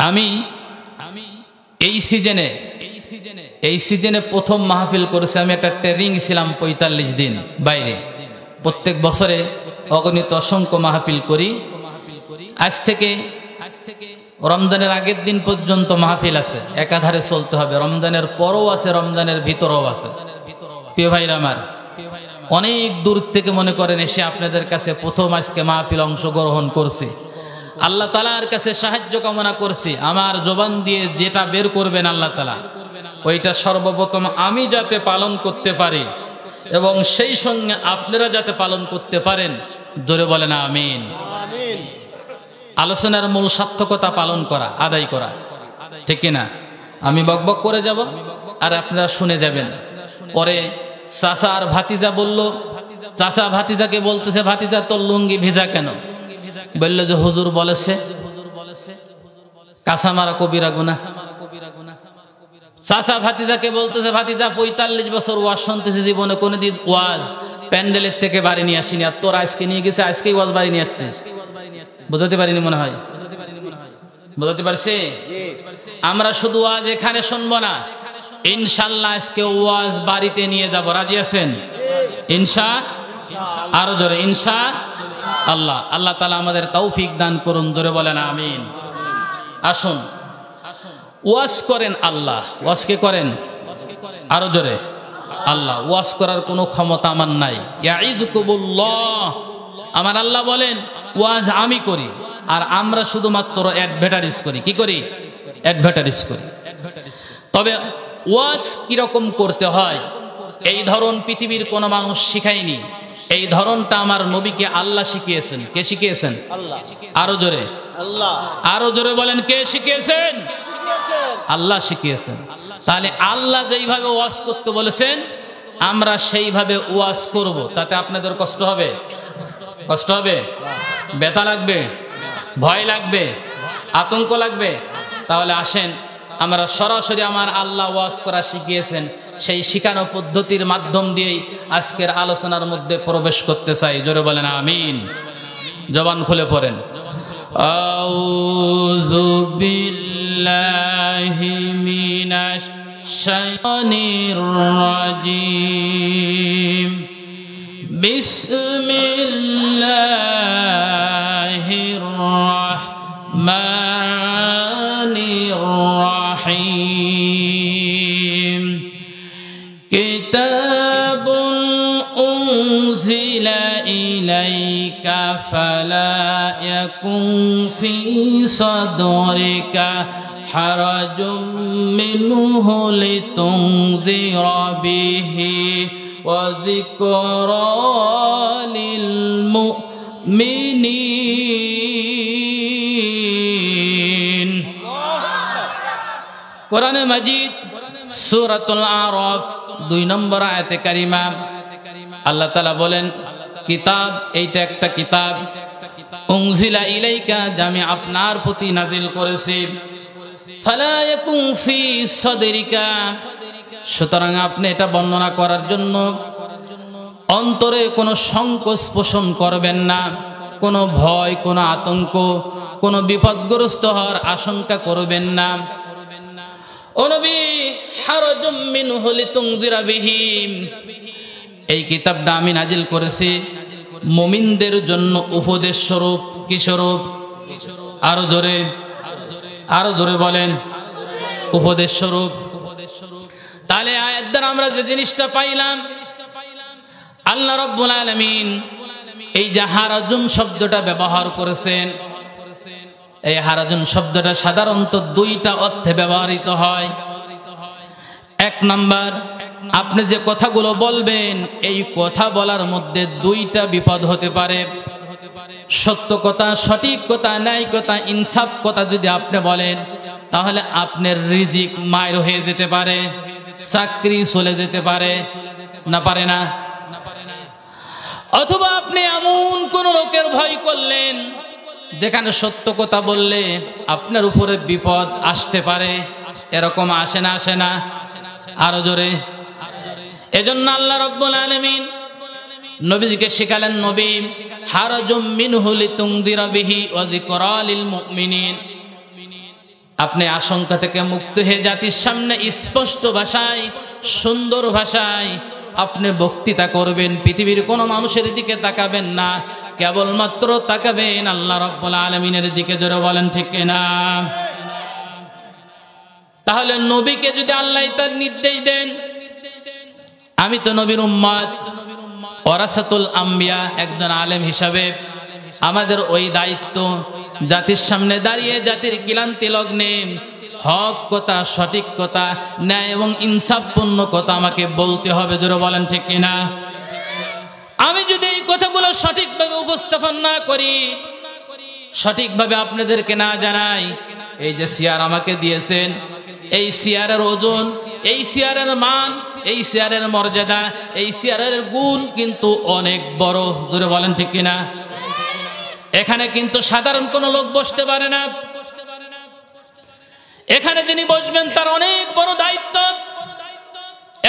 আমি এই সিজনে প্রথম মাহফিল করেছি। আমি একটা ট্রেনিং ছিলাম ৪৫ দিন বাইরে। প্রত্যেক বছরে অগণিত অসংখ্য মাহফিল করি। আজ থেকে রমজানের আগের দিন পর্যন্ত মাহফিল আছে, একাধারে চলতে হবে। রমজানের পরও আছে, রমজানের ভিতরেও আছে। প্রিয় ভাইরা আমার, অনেক দূর থেকে মনে করেন এসে আপনাদের কাছে প্রথম আজকে মাহফিল অংশগ্রহণ করছি। আল্লাহ তাআলার কাছে সাহায্য কামনা করছি। আমার জবান দিয়ে যেটা বের করবেন আল্লাহ তাআলা, ওইটা সর্বপ্রথম আমি যাতে পালন করতে পারি এবং সেই সঙ্গে আপনারা যাতে পালন করতে পারেন। জোরে বলেন আমিন। আলোচনার মূল সার্থকতা পালন করা, আদায় করা, ঠিক কিনা? আমি বকবক করে যাব আর আপনারা শুনে যাবেন। পরে চাচা আর ভাতিজা বলল, চাচা ভাতিজাকে বলতেছে, ভাতিজা তোর লুঙ্গি ভিজা কেন? বলল যে হুজুর বলেছে কাঁচা মারা কবিরা গুনাহ। চাচা ভাতিজাকে বলতেছে, ভাতিজা ৪৫ বছর ওয়াজ শুনতেছি, জীবনে কোনোদিন ওয়াজ প্যান্ডেলের থেকে বাড়ি নিয়ে আসিনি, আর তোর আজকে নিয়ে গেছে, আজকেই ওয়াজ বাড়ি নিয়ে আসছিস। বুঝতে পারিনি মনে হয়? বুঝতে পারছি? আমরা শুধু ওয়াজ এখানে শুনবো না, ইনশাআল্লাহ আজকে ওয়াজ বাড়িতে নিয়ে যাব। রাজি আছেন? আরো জোরে ইনশাআল্লাহ। আল্লাহ তাআলা আমাদের তৌফিক দান করুন। জোরে বলেন আমিন। আসুন, ওয়াজ করেন আল্লাহ। ওয়াজ কে করেন? আরো জোরে আল্লাহ। ওয়াজ করার কোনো ক্ষমতা আমার নাই। ইয়াইযুকুমুল্লাহ, আমার আল্লাহ বলেন ওয়াজ আমি করি, আর আমরা শুধুমাত্র অ্যাডভার্টাইজ করি। কি করি? অ্যাডভার্টাইজ করি। তবে ওয়াজ কিরকম করতে হয় এই ধরন পৃথিবীর কোনো মানুষ শিখায়নি। এই ধরনটা আমার নবীকে আল্লাহ শিখিয়েছেন। কে শিখিয়েছেন? আরো জোরে আল্লাহ। আরো জোরে বলেন, কে শিখিয়েছেন? আল্লাহ শিখিয়েছেন। তাহলে আল্লাহ যেইভাবে ওয়াজ করতে বলেছেন আমরা সেইভাবে ওয়াজ করব। তাতে আপনাদের কষ্ট হবে? কষ্ট হবে? ব্যথা লাগবে? ভয় লাগবে? আতঙ্ক লাগবে? তাহলে আসেন আমরা সরাসরি আমার আল্লাহ ওয়াজ করা শিখিয়েছেন সেই শিখানো পদ্ধতির মাধ্যম দিয়েই আজকের আলোচনার মধ্যে প্রবেশ করতে চাই। জোরে বলেন আমিন। জবান খুলে পড়েন। আউযু বিল্লাহি মিনাশ শাইতানির রাজিম। বিসমিল্লাহির রাহমানির রাহিম। কিতাবুন উনজিলা ইলাইকা ফালা ইয়াকুন ফি সাদরিকা হারাজুম মিনহু লিতুনযিরা বিহি ওয়া যিকরা লিল মুমিনিন। কোরআনে মাজিদ সূরাতুল আরাফ ২ নম্বর আয়াতে কারিমা আল্লাহ তাআলা বলেন, কিতাব, এইটা একটা কিতাব, উনজিলা ইলাইকা, যা আমি আপনার প্রতি নাজিল করেছি, ফালা ইয়াকুন ফি সাদরিকা, সুতরাং আপনি এটা বর্ণনা করার জন্য অন্তরে কোনো সংকোচ পোষণ করবেন না, কোনো ভয়, কোনো আতঙ্ক, কোনো বিপদগ্রস্ত হওয়ার আশঙ্কা করবেন না। ও নবী, হারাজুম মিনহু লিতুনযিরা বিহি, এই কিতাবটা আমি নাজিল করেছি মুমিনদের জন্য উপদেশ স্বরূপ। কি স্বরূপ? আরো জোরে, আরো জোরে বলেন, উপদেশ স্বরূপ। তাহলে আয়াত দ্বারা আমরা যে জিনিসটা পাইলাম, আল্লাহ রাব্বুল আলামিন এই যে হারাজুম শব্দটা ব্যবহার করেছেন, এই হারাজুম শব্দটা সাধারণত 2টা অর্থে ব্যবহৃত হয়। 1 নাম্বার, আপনি যে কথাগুলো বলবেন এই কথা বলার মধ্যে 2টা বিপদ হতে পারে। সত্য কথা, সঠিক কথা, ন্যায় কথা, ইনসাফ কথা যদি আপনি বলেন তাহলে আপনার রিজিক মায়ের হয়ে যেতে পারে, চাকরি চলে যেতে পারে, না পারে না? অথবা আপনি এমন কোন লোকের ভয় করলেন যেখানে সত্য কথা বললে আপনার উপরে বিপদ আসতে পারে। এরকম আসে না? আসে না? আরো জোরে। এজন্য আল্লাহ রাব্বুল আলামিন নবীজিকে শিখালেন, নবী, হারাজুম মিনহু লিতুনযিরা বিহি ওয়া যিকরা লিল মুমিনিন, আপনি আশঙ্কা থেকে মুক্ত হয়ে জাতির সামনে স্পষ্ট ভাষায়, সুন্দর ভাষায় আপনি বক্তৃতা করবেন। পৃথিবীর কোনো মানুষের দিকে তাকাবেন না, কেবলমাত্র তাকাবেন আল্লাহ রাব্বুল আলামিনের দিকে। জোরে বলেন ঠিক কিনা? তাহলে নবীকে যদি আল্লাহ তার নির্দেশ দেন, আমি তো নবীর উম্মত, ওয়ারাসাতুল আম্বিয়া, একজন আলেম হিসাবে আমাদের ওই দায়িত্ব জাতির সামনে দাঁড়িয়ে জাতির ক্লান্তি লগ্নে হক কথা, সঠিক কথা, ন্যায় এবং ইনসাফপূর্ণ কথা আমাকে বলতে হবে। জোরে বলেন ঠিক কিনা? আমি যদি এই কথাগুলো সঠিকভাবে উপস্থাপন না করি, সঠিকভাবে আপনাদেরকে না জানাই, এই যে চেয়ার আমাকে দিয়েছেন, এই চেয়ারের ওজন, এই চেয়ারের মান, এই চেয়ারের মর্যাদা, এই চেয়ারের গুণ কিন্তু অনেক বড়। জোরে বলেন ঠিক কিনা? এখানে কিন্তু সাধারণ কোনো লোক বসতে পারে না। এখানে যিনি বসবেন তার অনেক বড় দায়িত্ব।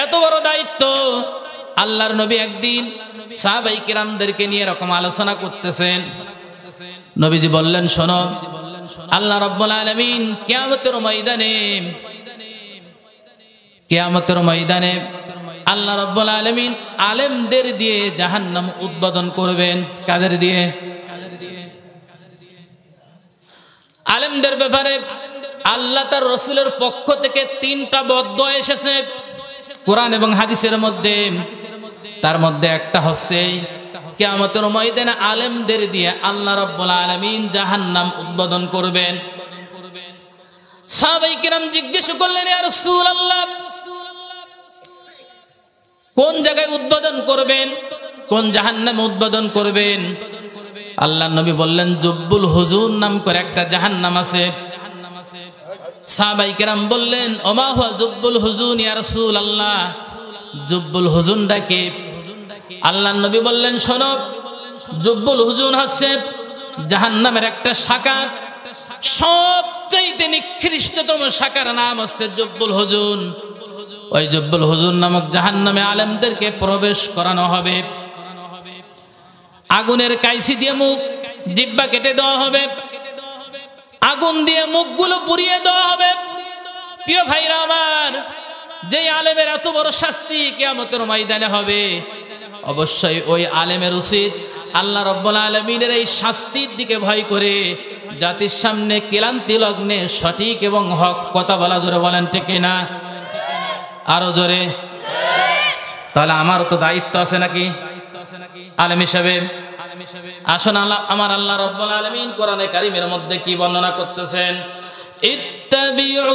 এত বড় দায়িত্ব, আল্লাহর নবী একদিন সাহাবায়ে কিরামদেরকে নিয়ে এরকম আলোচনা করতেছেন। নবীজি বললেন, শোনো, আল্লাহ রাব্বুল আলামিন কিয়ামতের ময়দানে আল্লাহ রাব্বুল আলামিন আলেমদের দিয়ে জাহান্নাম উদ্বোধন করবেন। কাদের দিয়ে? আলেমদের ব্যাপারে আল্লাহ তার রাসূলের পক্ষ থেকে 3টা বদদোয়া এসেছে কোরআন এবং হাদিসের মধ্যে। তার মধ্যে একটা হচ্ছে কিয়ামতের ময়দানে আলেমদের দিয়ে আল্লাহ রাব্বুল আলামিন জাহান্নাম উদ্বোধন করবেন। সাহাবায়ে কিরাম জিজ্ঞেস করলেন, ইয়া রাসূলুল্লাহ, কোন জায়গায় উদ্বোধন করবেন, কোন জাহান্নাম উদ্বোধন করবেন? আল্লাহর নবী বললেন, জুব্বুল হুজুন নাম করে একটা জাহান্নাম আছে। সাহাবায়ে কিরাম বললেন, ওমা হুয়া জুব্বুল হুজুন ইয়া রাসূলুল্লাহ, জুব্বুল হুজুনটা কি? আল্লাহর নবী বললেন, শোনো, জুব্বুল হুজুন হচ্ছে জাহান্নামের একটা শাখা। সবচাইতে নিকৃষ্টতম শাখার নাম হচ্ছে জুব্বুল হুজুন। ওই জুব্বুল হুজুন নামক জাহান্নামে আলেমদেরকে প্রবেশ করানো হবে। আগুনের কাইসি দিয়ে মুখ, জিহ্বা কেটে দেওয়া হবে, আগুন দিয়ে মুখগুলো পুড়িয়ে দেওয়া হবে। প্রিয় ভাইরা আমার, যেই আলেমের এত বড় শাস্তি কিয়ামতের ময়দানে হবে, অবশ্যই ওই আলেমের উচিত আল্লাহ রাব্বুল আলামিনের এই শাস্তির দিকে ভয় করে জাতির সামনে ক্লান্তি লগ্নে সঠিক এবং হক কথা বলা। জোরে বলেন ঠিক কিনা? আরো জোরে। তাহলে আমারও তো দায়িত্ব আছে নাকি আলেম হিসেবে? আসুন, আমার আল্লাহ রাব্বুল আলামিন কোরআনে কারীমের মধ্যে কি বর্ণনা করতেছেন? ইত্তাবিউ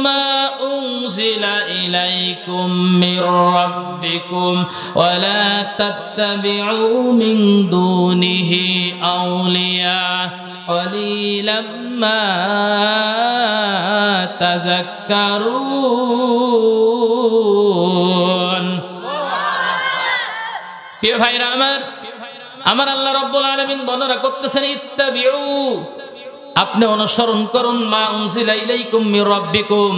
মা উনজিলা ইলাইকুম মির রাব্বিকুম ওয়া লা তাত্তাবিউ মিন দুনিহি আউলিয়া কলিলাম মা তাযাক্কারুন। প্রিয় ভাইরা আমার আল্লাহ রাব্বুল আলামিন বর্ণনা করতেছেন, ইত্তাবিউ, আপনি অনুসরণ করুন, মা উনজিলা ইলাইকুম মির রাব্বিকুম,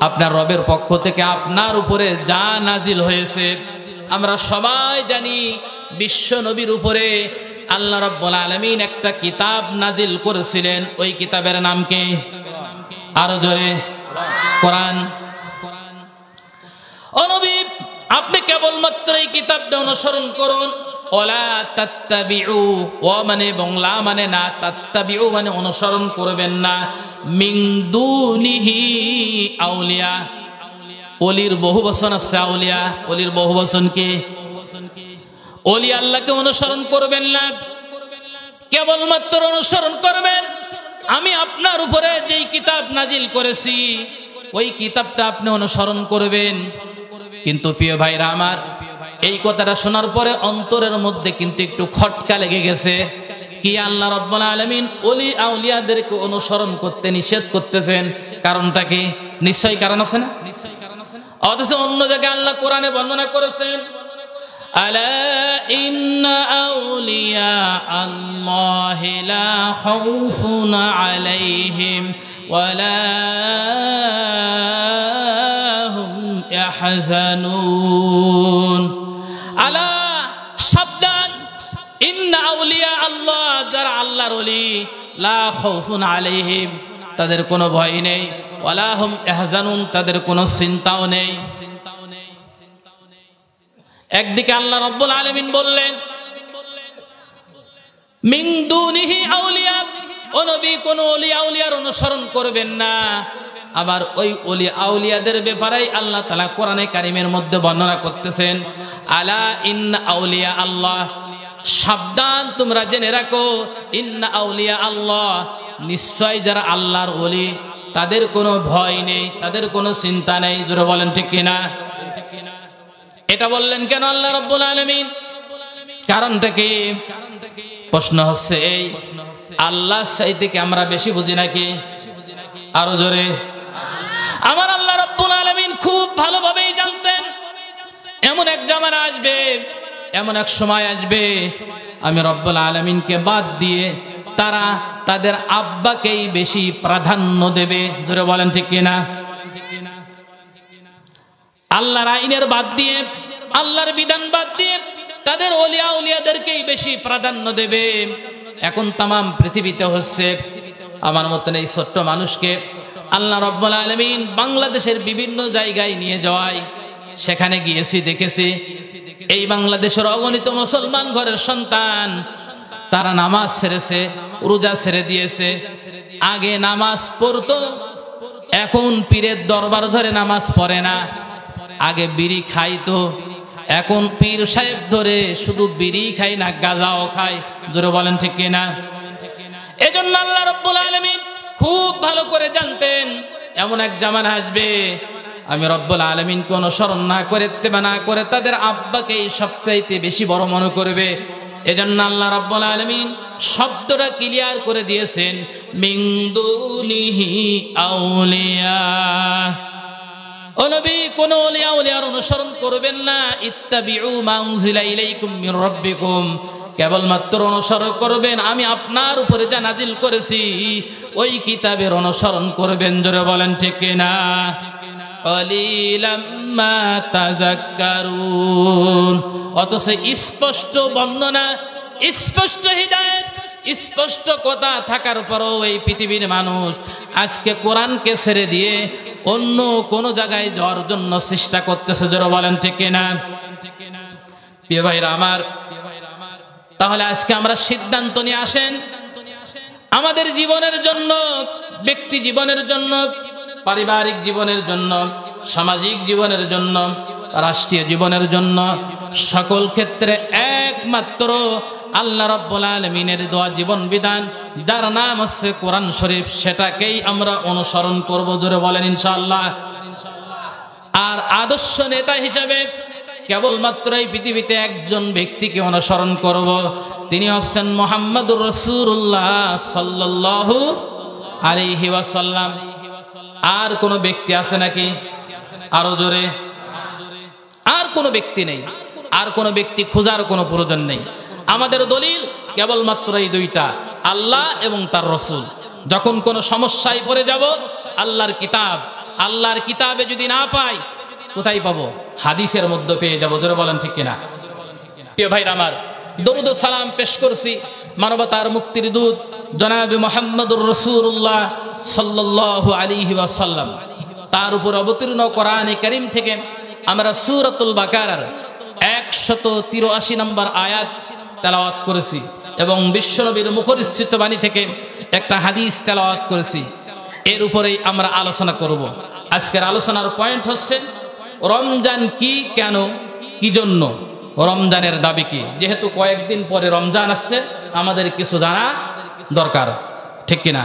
আপনার রবের পক্ষ থেকে আপনার উপরে যা নাজিল হয়েছে। আমরা সবাই জানি বিশ্ব নবীর উপরে আল্লাহ রাব্বুল আলামিন একটা কিতাব নাজিল করেছিলেন। ওই কিতাবের নাম কি? আরো জোরে। কোরআন। ও নবী, আপনি কেবলমাত্র এই কিতাবটা অনুসরণ করুন। ওলা তাত্তাবিউ, ও মানে বাংলা মানে না, তাত্তাবিউ মানে অনুসরণ করবেন না। মিন দুনিহি আউলিয়া, ওলির বহু বচন আছে আউলিয়া। ওলির বহু বচন কি? ওলি আল্লাহকে অনুসরণ করবেন না, কেবলমাত্র অনুসরণ করবেন আমি আপনার উপরে যেই কিতাব নাজিল করেছি, ওই কিতাবটা আপনি অনুসরণ করবেন। কিন্তু প্রিয় ভাইরা আমার, এই কথাটা শোনার পরে অন্তরের মধ্যে কিন্তু একটু খটকা লেগে গেছে। কি আল্লাহ রাব্বুল আলামিন ওলি আউলিয়াদেরকে অনুসরণ করতে নিষেধ করতেছেন? কারণটা কি? নিশ্চয়ই কারণ আছে না? অথচ অন্য জায়গায় আল্লাহ কোরআনে বর্ণনা করেছেন, আলা ইন্না আউলিয়া আল্লাহি লা খাউফুন আলাইহিম ওয়া লা হুম ইয়াহজানুন। আলা, সাবধান, ইন্না আউলিয়া আল্লাহ, যারা আল্লাহর ওলি, লা খাউফুন আলাইহিম, তাদের কোনো ভয় নেই, ওয়ালা হুম ইয়াহজানুন, তাদের কোনো চিন্তাও নেই। একদিকে আল্লাহ রাব্বুল আলামিন বললেন মিন দুনিহি আউলিয়া, ও নবী কোন ওলি আউলিয়ার অনুসরণ করবেন না। আবার ওই ওলি আউলিয়াদের ব্যাপারেই আল্লাহ তাআলা কোরআনে কারীমের মধ্যে বর্ণনা করতেছেন, আলা ইন্না আউলিয়া আল্লাহ, সাবধান তোমরা জেনে রাখো, ইন্না আউলিয়া আল্লাহ, নিশ্চয় যারা আল্লাহর ওলি তাদের কোনো ভয় নেই, তাদের কোনো চিন্তা নেই। জোরে বলেন ঠিক কিনা? এটা বললেন কেন আল্লাহ রাব্বুল আলামিন? কারণটা কি? প্রশ্ন হচ্ছে এই, আল্লাহ চাইতে কি আমরা বেশি বুঝি নাকি? আরো জোরে। আমার আল্লাহ রাব্বুল আলামিন খুব ভালোভাবেই জানতেন এমন এক জামানা আসবে, এমন এক সময় আসবে, আমি রব্বুল আলামিনকে বাদ দিয়ে তারা তাদের আব্বাকেই বেশি প্রাধান্য দেবে। জোরে বলেন ঠিক কিনা? আল্লাহর আইনের বাদ দিয়ে, আল্লাহর বিধান বাদ দিয়ে তাদের ওলিয়া উলিয়াদেরকেই বেশি প্রাধান্য দেবে। এখন তামাম পৃথিবীতে হচ্ছে, আমার মতন এই ছোট্ট মানুষকে আল্লাহ রাব্বুল আলামিন বাংলাদেশের বিভিন্ন জায়গায় নিয়ে যাওয়ায়, সেখানে গিয়েছি, দেখেছি এই বাংলাদেশের অগণিত মুসলমান ঘরের সন্তান, তারা নামাজ ছেড়েছে, রোজা ছেড়ে দিয়েছে। আগে নামাজ পড়তো, এখন পীরের দরবার ধরে নামাজ পড়ে না। আগে বিড়ি খাইতো, এখন পীর সাহেব ধরে শুধু বিড়ি খায় না, গাঁজাও খায়। জোরে বলেন ঠিক কিনা? এজন্য আল্লাহ রাব্বুল আলামিন খুব ভালো করে জানতেন এমন এক জামানা আসবে, আমি রব্বুল আলামিনকে অনুসরণ না করে, ইত্তেবা না করে তাদের আব্বাকেই সবচাইতে বেশি বড় মনে করবে। এজন্য আল্লাহ রাব্বুল আলামিন শব্দটা ক্লিয়ার করে দিয়েছেন, মিন দুনিহি আউলিয়া। ও নবী, কোন ওলিয়া উলিয়ার অনুসরণ করবেন না। ইত্তাবিউ মা উনজিলা ইলাইকুম মির রাব্বিকুম, কেবলমাত্র অনুসরণ করবেন আমি আপনার উপরে যা নাজিল করেছি ওই কিতাবের অনুসরণ করবেন। জোরে বলেন ঠিক কিনা? কলিলাম মা তাযাক্কারুন। অথচ স্পষ্ট বর্ণনা, স্পষ্ট হিদায়াত, স্পষ্ট কথা থাকার পরও এই পৃথিবীর মানুষ আজকে কোরআনকে ছেড়ে দিয়ে অন্য কোন জায়গায় যাওয়ার জন্য চেষ্টা করতেছে। জোরে বলেন ঠিক কিনা? প্রিয় ভাইরা আমার, তাহলে আজকে আমরা সিদ্ধান্ত নিয়ে আসেন আমাদের জীবনের জন্য, ব্যক্তি জীবনের জন্য, পারিবারিক জীবনের জন্য, সামাজিক জীবনের জন্য, রাষ্ট্রীয় জীবনের জন্য, সকল ক্ষেত্রে একমাত্র আল্লাহ রাব্বুল আলামিনের দেওয়া জীবন বিধান, যার নাম হচ্ছে কোরআন শরীফ, সেটাকেই আমরা অনুসরণ করব। জোরে বলেন ইনশাআল্লাহ। আর আদর্শ নেতা হিসেবে কেবলমাত্র এই পৃথিবীতে একজন ব্যক্তিকে অনুসরণ করব, তিনি হচ্ছেন মুহাম্মদুর রাসূলুল্লাহ সাল্লাল্লাহু আলাইহি ওয়াসাল্লাম। আর কোন ব্যক্তি আছে নাকি? আরো জোরে। আর কোন ব্যক্তি নেই, আর কোন ব্যক্তি খোঁজার কোনো প্রয়োজন নেই। আমাদের দলিল কেবলমাত্র এই দুইটা, আল্লাহ এবং তার রাসূল। যখন কোনো সমস্যায় পড়ে যাব, আল্লাহর কিতাব, আল্লাহর কিতাবে যদি না পাই, কোথায় পাবো? হাদিসের মধ্যে পেয়ে যাবো। জোরে বলেন ঠিক কিনা? প্রিয় ভাইরা আমার, দরুদ ও সালাম পেশ করছি মানবতার মুক্তির দূত জনাবে মুহাম্মদুর রাসূলুল্লাহ সাল্লাল্লাহু আলাইহি ওয়াসাল্লাম, তার উপর অবতীর্ণ কোরআনে কারীম থেকে আমরা সূরাতুল বাকারার 183 নম্বর আয়াত তেলাওয়াত করেছি এবং বিশ্বনবীর মুখনিসৃত বাণী থেকে একটা হাদিস তেলাওয়াত করেছি। এর উপরেই আমরা আলোচনা করব। আজকের আলোচনার পয়েন্ট হচ্ছে রমজান কি, কেন, কি জন্য, রমজানের দাবি কি। যেহেতু কয়েকদিন পরে রমজান আসছে, আমাদের কিছু জানা দরকার, ঠিক কিনা?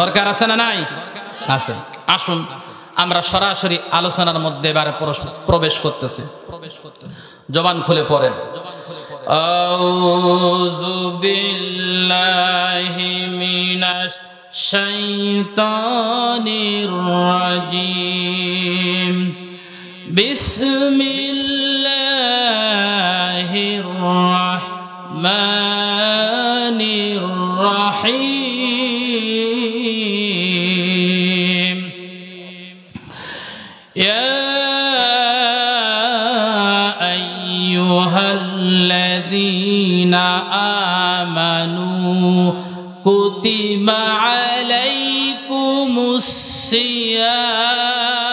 দরকার আছে না নাই? আছে। আসুন আমরা সরাসরি আলোচনার মধ্যে এবারে প্রবেশ করতেছি। জবান খুলে পড়েন। আউযু বিল্লাহি মিনাশ শাইতানির রাজিম। বিসমিল্লাহির রাহমানির রাহিম। ইয়া আইয়ুহাল্লাযীনা আমানু কুতিবা আলাইকুম الصيام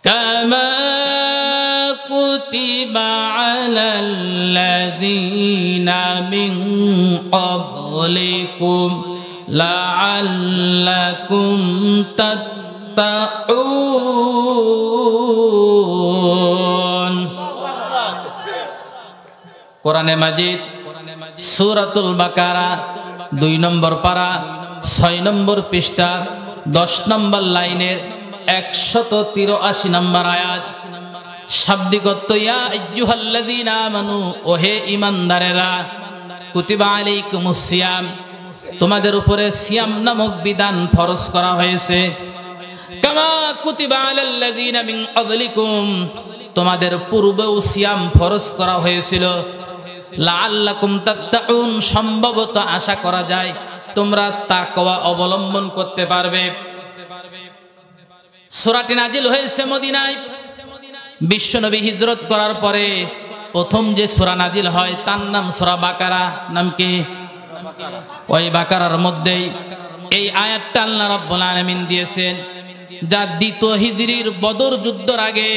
كما كتب على الذين من قبلكم لعلكم تتقون কোরআনে মাজিদ সূরাতুল বাকারা 2 নম্বর পারা 6 নম্বর পৃষ্ঠা 10 নম্বর লাইনের 183 নম্বর আয়াত শাব্দিক অর্থ ইয়া আইয়ুহাল্লাযীনা আমানু ওহে ঈমানদারেরা কুতিবা আলাইকুমুস সিয়াম তোমাদের উপরে সিয়াম নামক বিধান ফরজ করা হয়েছে কামা কুতিবা আলাল্লাযীনা মিন ক্বাবলিকুম তোমাদের পূর্বেও সিয়াম ফরজ করা হয়েছিল লাআল্লাকুম তাত্তাকুন সম্ভবত আশা করা যায় তোমরা তাকওয়া অবলম্বন করতে পারবে সূরাটি নাজিল হয়েছে মদিনায় বিশ্বনবী হিজরত করার পরে প্রথম যে সূরা নাজিল হয় তার নাম সূরা বাকারা নাম কি ওই বাকারার মধ্যেই এই আয়াতটা আল্লাহ রাব্বুল আলামিন দিয়েছেন যা দ্বিতীয় হিজরির বদর যুদ্ধের আগে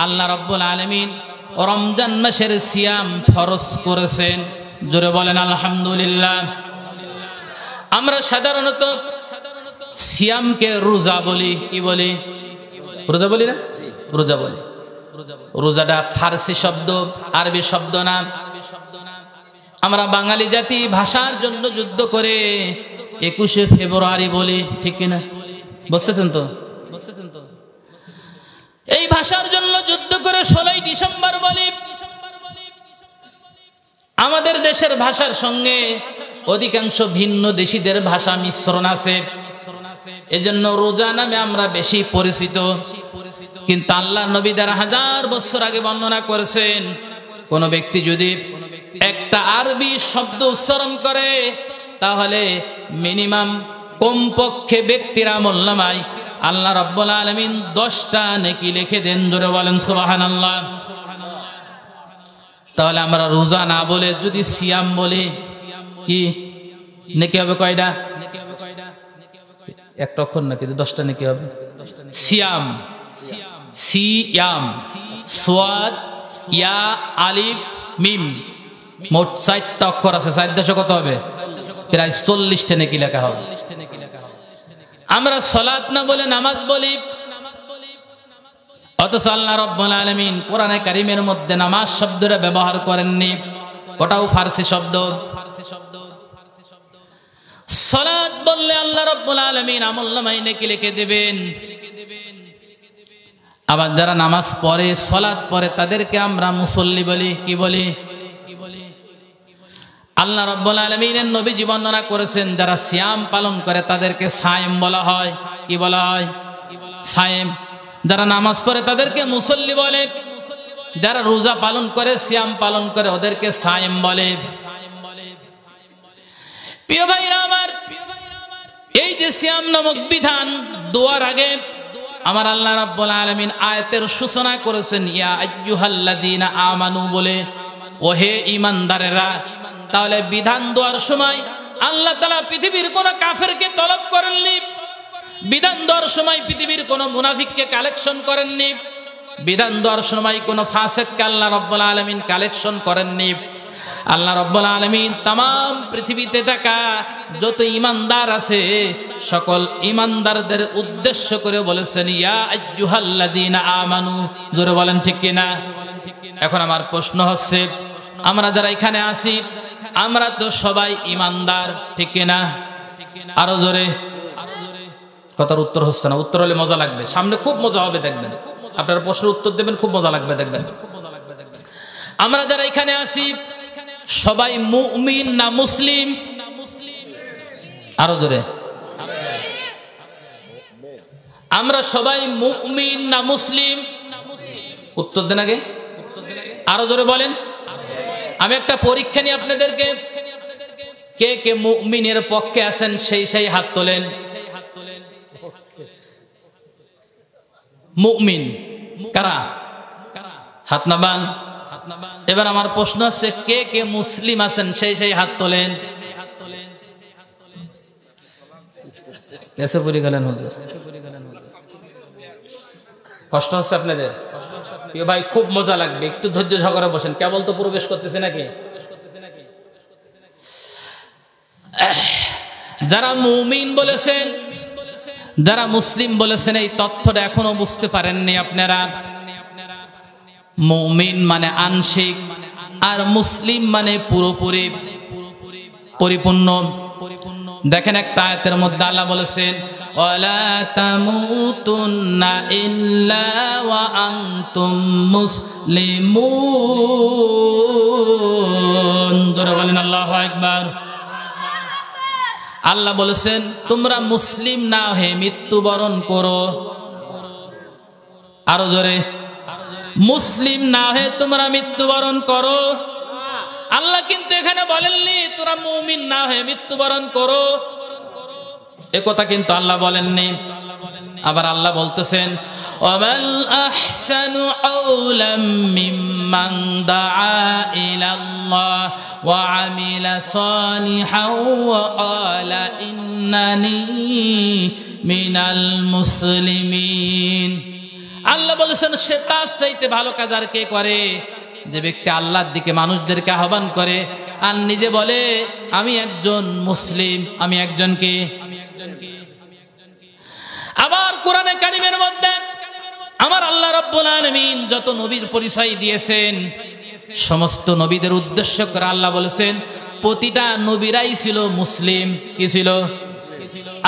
আল্লাহ রাব্বুল আলামিন রমজান মাসের সিয়াম ফরজ করেছেন জোরে বলেন আলহামদুলিল্লাহ আমরা সাধারণত সিয়ামকে রোজা বলি কি বলি রোজা বলি না রোজা বলি রোজাটা ফারসি শব্দ আরবি শব্দ না আমরা বাঙালি জাতি ভাষার জন্য যুদ্ধ করে 21 ফেব্রুয়ারি বলি ঠিক কি না বুঝছেন তো এই ভাষার জন্য যুদ্ধ করে 16 ডিসেম্বর বলি আমাদের দেশের ভাষার সঙ্গে অধিকাংশ ভিন্ন দেশীদের ভাষা মিশ্রণ আছে এজন্য রোজা নামে আমরা বেশি পরিচিত কিন্তু আল্লাহ নবী দ্বারা 1000 বছর আগে বর্ণনা করেছেন কোন ব্যক্তি যদি একটা আরবি শব্দ উচ্চারণ করে তাহলে মিনিমাম কমপক্ষে ব্যক্তির আমলনামায় আল্লাহ রাব্বুল আলামিন 10টা নেকি লিখে দেন জোরে বলেন সুবহানাল্লাহ তাহলে আমরা রোজা না বলে যদি সিয়াম বলি কি নেকি হবে কয়টা একটা অক্ষর নাকি 10টা নেকি হবে সিয়াম সিয়াম সাদ ইয়া আলিফ মিম মোট 4টা অক্ষর আছে 4 কত হবে প্রায় 40টা নেকি লেখা হবে আমরা সালাত না বলে নামাজ বলি অথচ আল্লাহ রাব্বুল আলামিন কোরআনে কারীমের মধ্যে নামাজ শব্দটা ব্যবহার করেননি ওটাও ফারসি শব্দ সালাত বললে আল্লাহ রাব্বুল আলামিন আমলনামায় নেকি লিখে দিবেন আবার যারা নামাজ পড়ে সালাত পড়ে তাদেরকে আমরা মুসল্লি বলি কি বলি আল্লাহ রাব্বুল আলামিনের নবী বর্ণনা করেছেন যারা সিয়াম পালন করে তাদেরকে সায়েম বলা হয় কি বলা হয় সায়েম যারা নামাজ পড়ে তাদেরকে মুসল্লি বলে যারা রোজা পালন করে সিয়াম পালন করে ওদেরকে সায়েম বলে প্রিয় ভাইরা আমার এই যে সিয়াম নামক বিধান দোয়ার আগে আমার আল্লাহ রাব্বুল আলামিন আয়াতের সূচনা করেছেন ইয়া আইয়ুহাল্লাযীনা আমানু বলে ওহে ঈমানদারেরা তাহলে বিধান দেওয়ার সময় আল্লাহ তাআলা পৃথিবীর কোন কাফেরকে তলব করেননি বিধান দেওয়ার সময় পৃথিবীর কোন মুনাফিককে কালেকশন করেননি বিধান দেওয়ার সময় কোন ফাসিককে আল্লাহ রাব্বুল আলামিন কালেকশন করেননি আল্লাহ রাব্বুল আলামিন तमाम পৃথিবীতে থাকা যত ঈমানদার আছে সকল ঈমানদারদের উদ্দেশ্য করে বলেছেন ইয়া আইয়ুহাল্লাযীনা আমানু জোরে বলেন ঠিক কি না এখন আমার প্রশ্ন হচ্ছে আমরা যারা এখানে আছি আমরা তো সবাই ঈমানদার ঠিক কি না আরো জোরে কথার উত্তর হচ্ছে না উত্তর হলে মজা লাগবে সামনে খুব মজা হবে দেখবেন আপনারা প্রশ্নের উত্তর দেবেন খুব মজা লাগবে দেখবেন আমরা যারা এখানে আছি সবাই মুমিন না মুসলিম আরো জোরে আমরা সবাই মুমিন না মুসলিম উত্তর দেন আগে আরো জোরে বলেন আমি একটা পরীক্ষা নিয়ে আপনাদেরকে কে কে মুমিনের পক্ষে আছেন সেই হাত তোলেন মুমিন কারা হাত নামান এবার আমার প্রশ্ন আছে কে কে মুসলিম আছেন সেই হাত তোলেন এসে পড়ে গেলেন হুজুর, কষ্ট হচ্ছে আপনাদের? ভাই খুব মজা লাগবে, একটু ধৈর্য সহকারে বসেন, কেবল তো প্রবেশ করতেছে নাকি। যারা মুমিন বলেছেন, যারা মুসলিম বলেছেন, এই তথ্যটা এখনো বুঝতে পারেননি আপনারা। মুমিন মানে আংশিক, আর মুসলিম মানে পুরোপুরি পরিপূর্ণ। দেখেন একটা আয়াতের মধ্যে আল্লাহ বলেছেন, ওয়ালা তামুতুন্না ইল্লা ওয়া আনতুম মুসলিমুন। জোরে বলেন আল্লাহু আকবার। আল্লাহ বলেছেন তোমরা মুসলিম না হয়ে মৃত্যুবরণ করো। আরো জোরে, মুসলিম না হয়ে তোমরা মৃত্যুবরণ করো। আল্লাহ কিন্তু এখানে বলেননি তোরা মুমিন না হয়ে মৃত্যুবরণ করো, এ কথা কিন্তু আল্লাহ বলেননি। আবার আল্লাহ বলতেছেন, ওয়ামাল আহসানু কাওলাম মিম্মান দাআ ইলাল্লাহ ওয়া আমিলা সালিহান ওয়া ক্বালা ইন্নানি মিনাল মুসলিমিন। আল্লাহ বলেছেন সে তার চাইতে ভালো কাজ আর কে করে, যে ব্যক্তি আল্লাহর দিকে মানুষদেরকে আহ্বান করে আর নিজে বলে আমি একজন মুসলিম, আমি একজন কে। আবার কোরআনে কারিমের মধ্যে আমার আল্লাহ রাব্বুল আলামিন যত নবীর পরিচয় দিয়েছেন, সমস্ত নবীদের উদ্দেশ্য করে আল্লাহ বলেছেন প্রতিটা নবীরাই ছিল মুসলিম। কি ছিল?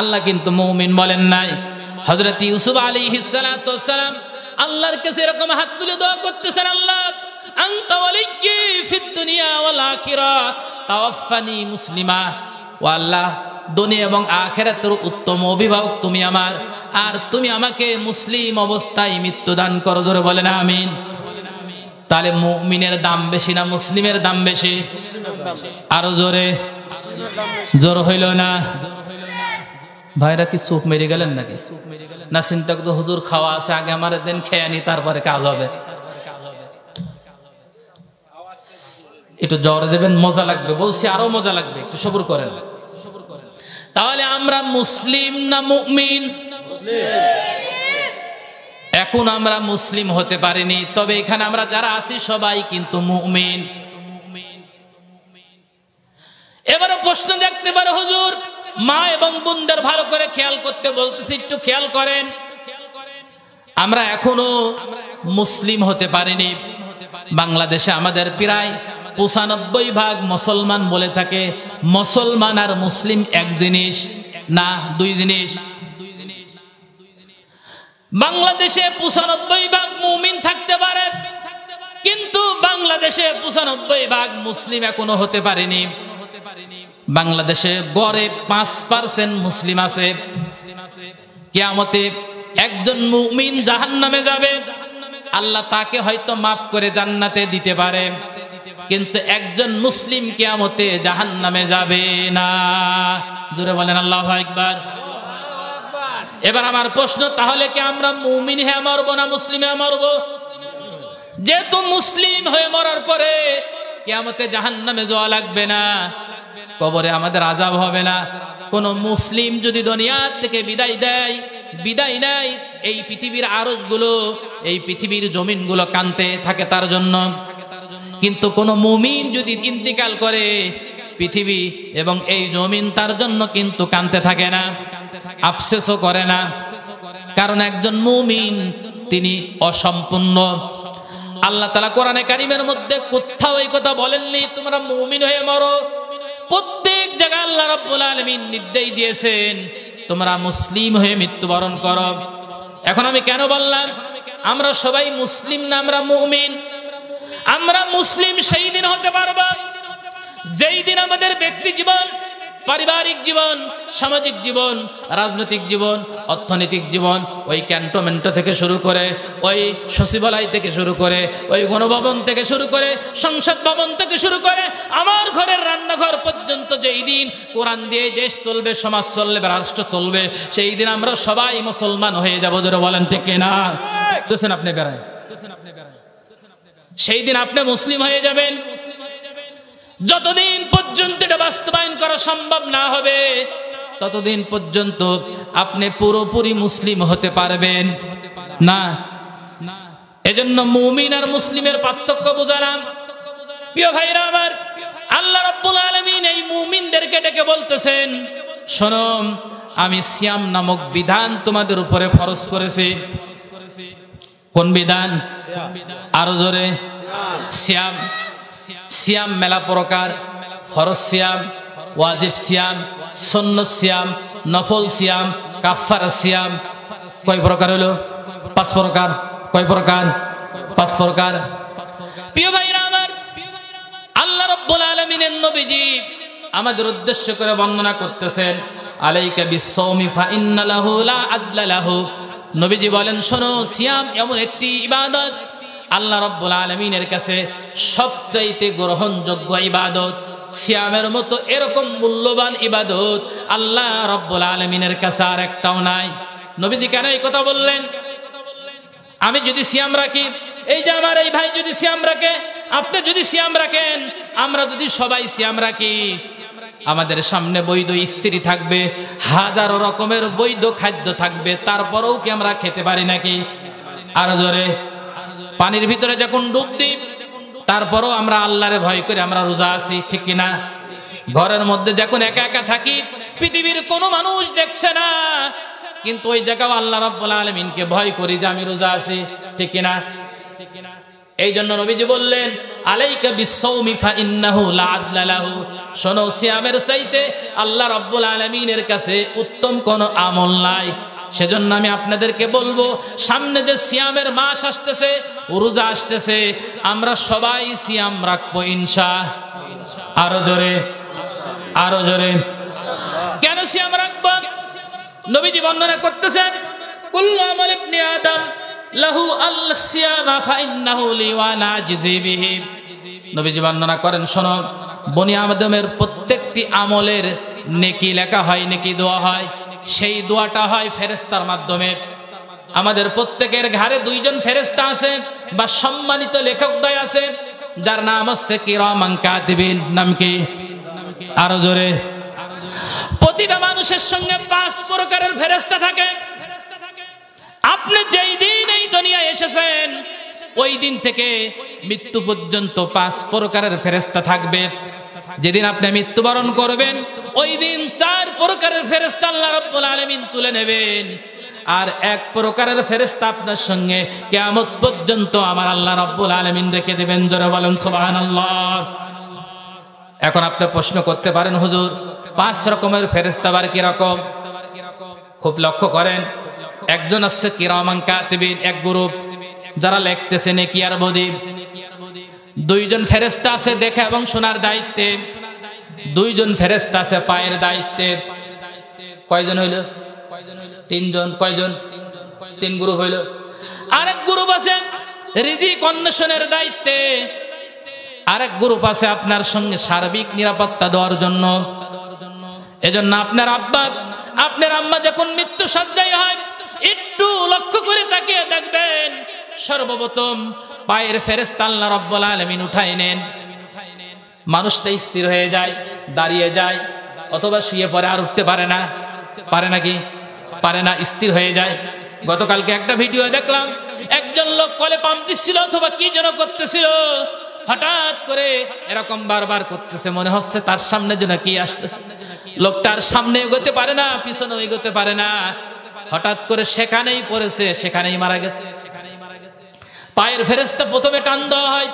আল্লাহ কিন্তু মুমিন বলেন নাই। হযরত ইউসুফ আলাইহিস সালাতু ওয়াস সালাম আল্লাহর কাছে এরকম হাত তুলে দোয়া করতেছেন, আল্লাহ আনতা ওয়ালিয়্যি ফিদ দুনিয়া ওয়াল আখিরা তাওয়াফফানি মুসলিমা। ও আল্লাহ, দুনিয়া এবং আখিরাতের উত্তম অভিভাবক তুমি আমার, আর তুমি আমাকে মুসলিম অবস্থায় মৃত্যু দান করো। জোরে বলেন আমিন। তাহলে মুমিনের দাম বেশি না মুসলিমের দাম বেশি? আরো জোরে, জোর হইল না? ভাইরা কি চুপ মেরে গেলেন নাকি? না চিন্তা করতো হুজুর খাওয়া আছে, আগে আমার দিন খেয়ে আনি তারপরে কাজ হবে। একটু জ্বর দেবেন, মজা লাগবে, বলছি আরো মজা লাগবে, একটু সবুর করেন। তাহলে আমরা মুসলিম না মুমিন? এখন আমরা মুসলিম হতে পারিনি, তবে এখানে আমরা যারা আছি সবাই কিন্তু মুমিন। এবারে প্রশ্ন দেখতে পারো হুজুর, মা এবং বোনদের ভালো করে খেয়াল করতে বলতেছি, একটু খেয়াল করেন। আমরা এখনো মুসলিম হতে পারিনি। বাংলাদেশে আমাদের প্রায় ৯৫% মুসলমান বলে থাকে। মুসলমান আর মুসলিম এক জিনিস না, দুই জিনিস। বাংলাদেশে ৯৫% মুমিন থাকতে পারে, কিন্তু বাংলাদেশে ৯৫% মুসলিম এখনো হতে পারেনি। বাংলাদেশে গড়ে ৫% মুসলিম আছে। কিয়ামতে একজন মুমিন জাহান্নামে যাবে, আল্লাহ তাকে হয়তো মাফ করে জান্নাতে দিতে পারে, কিন্তু একজন মুসলিম কিয়ামতে জাহান্নামে যাবে না। জোরে বলেন আল্লাহু আকবার। এবার আমার প্রশ্ন, তাহলে কি আমরা মুমিন হয়ে মরবো না মুসলিম হয়ে মরবো? যেহেতু মুসলিম হয়ে মরার পরে কিয়ামতে জাহান্নামে যাওয়া লাগবে না, কবরে আমাদের আযাব হবে না। কোন মুসলিম যদি দুনিয়া থেকে বিদায় দেয়, বিদায় নেয়, এই পৃথিবীর আরশগুলো, এই পৃথিবীর জমিনগুলো কাঁদতে থাকে তার জন্য। কিন্তু কোন মুমিন যদি ইন্তিকাল করে, পৃথিবী এবং এই জমিন তার জন্য কিন্তু কাঁদতে থাকে না, আফসোসও করে না, কারণ একজন মুমিন তিনি অসম্পূর্ণ। আল্লাহ তাআলা কোরআনে কারীমের মধ্যে কোথাও এই কথা বলেননি তোমরা মুমিন হয়ে মরো। প্রত্যেক জায়গায় আল্লাহ রাব্বুল আলামিন নির্দেশ দিয়েছেন তোমরা মুসলিম হয়ে মৃত্যুবরণ করো। এখন আমি কেন বললাম আমরা সবাই মুসলিম না আমরা মুমিন? আমরা মুসলিম সেই দিন হতে পারবো যেই দিন আমাদের ব্যক্তি জীবন, পারিবারিক জীবন, সামাজিক জীবন, রাজনৈতিক জীবন, অর্থনৈতিক জীবন, ওই ক্যান্টনমেন্ট থেকে শুরু করে, ওই সচিবালয় থেকে শুরু করে, ওই গণভবন থেকে শুরু করে, সংসদ ভবন থেকে শুরু করে, আমার ঘরের রান্নাঘর পর্যন্ত যেই দিন কোরআন দিয়ে দেশ চলবে, সমাজ চলবে, রাষ্ট্র চলবে, সেই দিন আমরা সবাই মুসলমান হয়ে যাবো। ধরে বলেন ঠিক কিনা? বুঝছেন আপনি বেড়ায়, সেই দিন আপনি মুসলিম হয়ে যাবেন। যতদিন পর্যন্ত এটা বাস্তবায়ন করা সম্ভব না হবে, ততদিন পর্যন্ত আপনি পুরোপুরি মুসলিম হতে পারবেন না। এজন্য মুমিন আর মুসলিমের পার্থক্য বুঝালাম। প্রিয় ভাইরা আমার, আল্লাহ রাব্বুল আলামিন এই মুমিনদেরকে ডেকে বলতেছেন, শোনো, আমি সিয়াম নামক বিধান তোমাদের উপরে ফরজ করেছি। কোন বিধান? আরো জোরে। সিয়াম। সিয়াম মেলা প্রকার, ফরজ সিয়াম, ওয়াজিব সিয়াম, সুন্নত সিয়াম, নফল সিয়াম, কাফারা সিয়াম। কয় প্রকার হলো? 5 প্রকার। কয় প্রকার? 5 প্রকার। প্রিয় ভাইরা আমার, আল্লাহ রাব্বুল আলামিনের নবীজি আমাদের উদ্দেশ্য করে বর্ণনা করতেছেন, আলাইকা বিসসাওমি ফা ইন্না লাহু লা আদলা লাহু। নবীজি বলেন, শোনো, সিয়াম এমন একটি ইবাদত, আল্লাহ রাব্বুল আলামিনের কাছে সবচাইতে গ্রহণযোগ্য ইবাদত। সিয়ামের মতো এরকম মূল্যবান ইবাদত আল্লাহ রাব্বুল আলামিনের কাছে আর একটাও নাই। নবীজি কেন এই কথা বললেন? আমি যদি সিয়াম রাখি, এই যে আমার এই ভাই যদি সিয়াম রাখে, আপনি যদি সিয়াম রাখেন, আমরা যদি সবাই সিয়াম রাখি, আমাদের সামনে বৈধ স্ত্রী থাকবে, হাজারো রকমের বৈধ খাদ্য থাকবে, তারপরেও কি আমরা খেতে পারি নাকি? আরো জোরে। পানির ভিতরে যখন ডুব দিই, তারপরেও আমরা আল্লাহরে ভয় করে আমরা রোজা আছি, ঠিক কিনা? ঘরের মধ্যে যখন একা একা থাকি, পৃথিবীর কোনো মানুষ দেখছে না, কিন্তু ওই জায়গাও আল্লাহ রাব্বুল আলামিনকে ভয় করি যে আমি রোজা আছি, ঠিক কিনা? এই জন্য নবীজি বললেন, আলাইকা বিসসাওমি ফা ইন্নাহু লা আদলা লাহু। শোনো, সিয়ামের চাইতে আল্লাহ রাব্বুল আলামিনের কাছে উত্তম কোনো আমল নাই। সেজন্য আমি আপনাদেরকে বলবো, সামনে যে সিয়ামের মাস আসতেছে, রোজা আসতেছে, আমরা সবাই সিয়াম রাখবো ইনশাআল্লাহ। আরো জোরে, আরো জোরে। কেন সিয়াম রাখবো? নবীজি বর্ণনা করতেছেন, কুল্লু আমাল ইবনি আদম লাহু আল-সিয়ামা ফা ইন্নাহু লি ওয়া আনা আজজি বিহি। নবীজি বর্ণনা করেন, শোনো, বনি আদমের প্রত্যেকটি আমলের নেকি লেখা হয়, নেকি দোয়া হয়। সেই দোয়াটা হয় ফেরেশতার মাধ্যমে। আমাদের প্রত্যেকের ঘাড়ে 2 জন ফেরেশতা আছে বা সম্মানিত লেখকদ্বয় আছে, যার নাম হচ্ছে কিরামান কাতিবিন। নাম কি? আরো জোরে। প্রতিটা মানুষের সঙ্গে 5 প্রকারের ফেরেশতা থাকে। আপনি যেই দিন এই দুনিয়ায় এসেছেন, ওই দিন থেকে মৃত্যু পর্যন্ত 5 প্রকারের ফেরেশতা থাকবে। যেদিন আপনি মৃত্যুবরণ করবেন, ওই দিন 4 প্রকারের ফেরেশতা আল্লাহ রাব্বুল আলামিন তুলে নেবেন, আর 1 প্রকারের ফেরেশতা আপনার সঙ্গে কিয়ামত পর্যন্ত আমার আল্লাহ রাব্বুল আলামিন রেখে দেবেন। জোরে বলেন সুবহানাল্লাহ। এখন আপনি প্রশ্ন করতে পারেন, হুজুর 5 রকমের ফেরেশতা আবার কি রকম? খুব লক্ষ্য করেন। একজন আছে কিরামান কাতিবিন, এক গ্রুপ, যারা লিখতেছে নেকি আর বদি। 2 জন ফেরেশতা আছে দেখা এবং শোনার দায়িত্বে। 2 জন ফেরেশতা আছে পায়ের দায়িত্বে। কয়জন হইল? 3 জন। কয়জন? 3 গ্রুপ হইল। আরেক গ্রুপ আছে রিজিক অন্বেষণের দায়িত্বে। আরেক গ্রুপ আছে আপনার সঙ্গে সার্বিক নিরাপত্তা দেওয়ার জন্য। এজন্য আপনার আব্বা, আপনার আম্মা যখন মৃত্যু সজ্জায় হয়, একটু লক্ষ্য করে তাকিয়ে দেখবেন, সর্বপ্রথম পায়ের ফেরেশতা আল্লাহ রাব্বুল আলামিন উঠায় নেন। মানুষটা স্থির হয়ে যায়, দাঁড়িয়ে যায়, অথবা শুয়ে পড়ে, আর উঠতে পারে না। পারে নাকি? পারে না, স্থির হয়ে যায়। গতকালকে একটা ভিডিও দেখলাম, একজন লোক কলে পাম্প দিচ্ছিল অথবা কি যেন করতেছিল, হঠাৎ করে এরকম বারবার করতেছে, মনে হচ্ছে তার সামনে যেন কি আসতেছে। লোকটার সামনে এগোতে পারে না, পিছনে এগোতে পারে না, হঠাৎ করে সেখানেই পড়েছে, সেখানেই মারা গেছে। পায়ের ফেরেশতা প্রথমে টান দেওয়া হয়,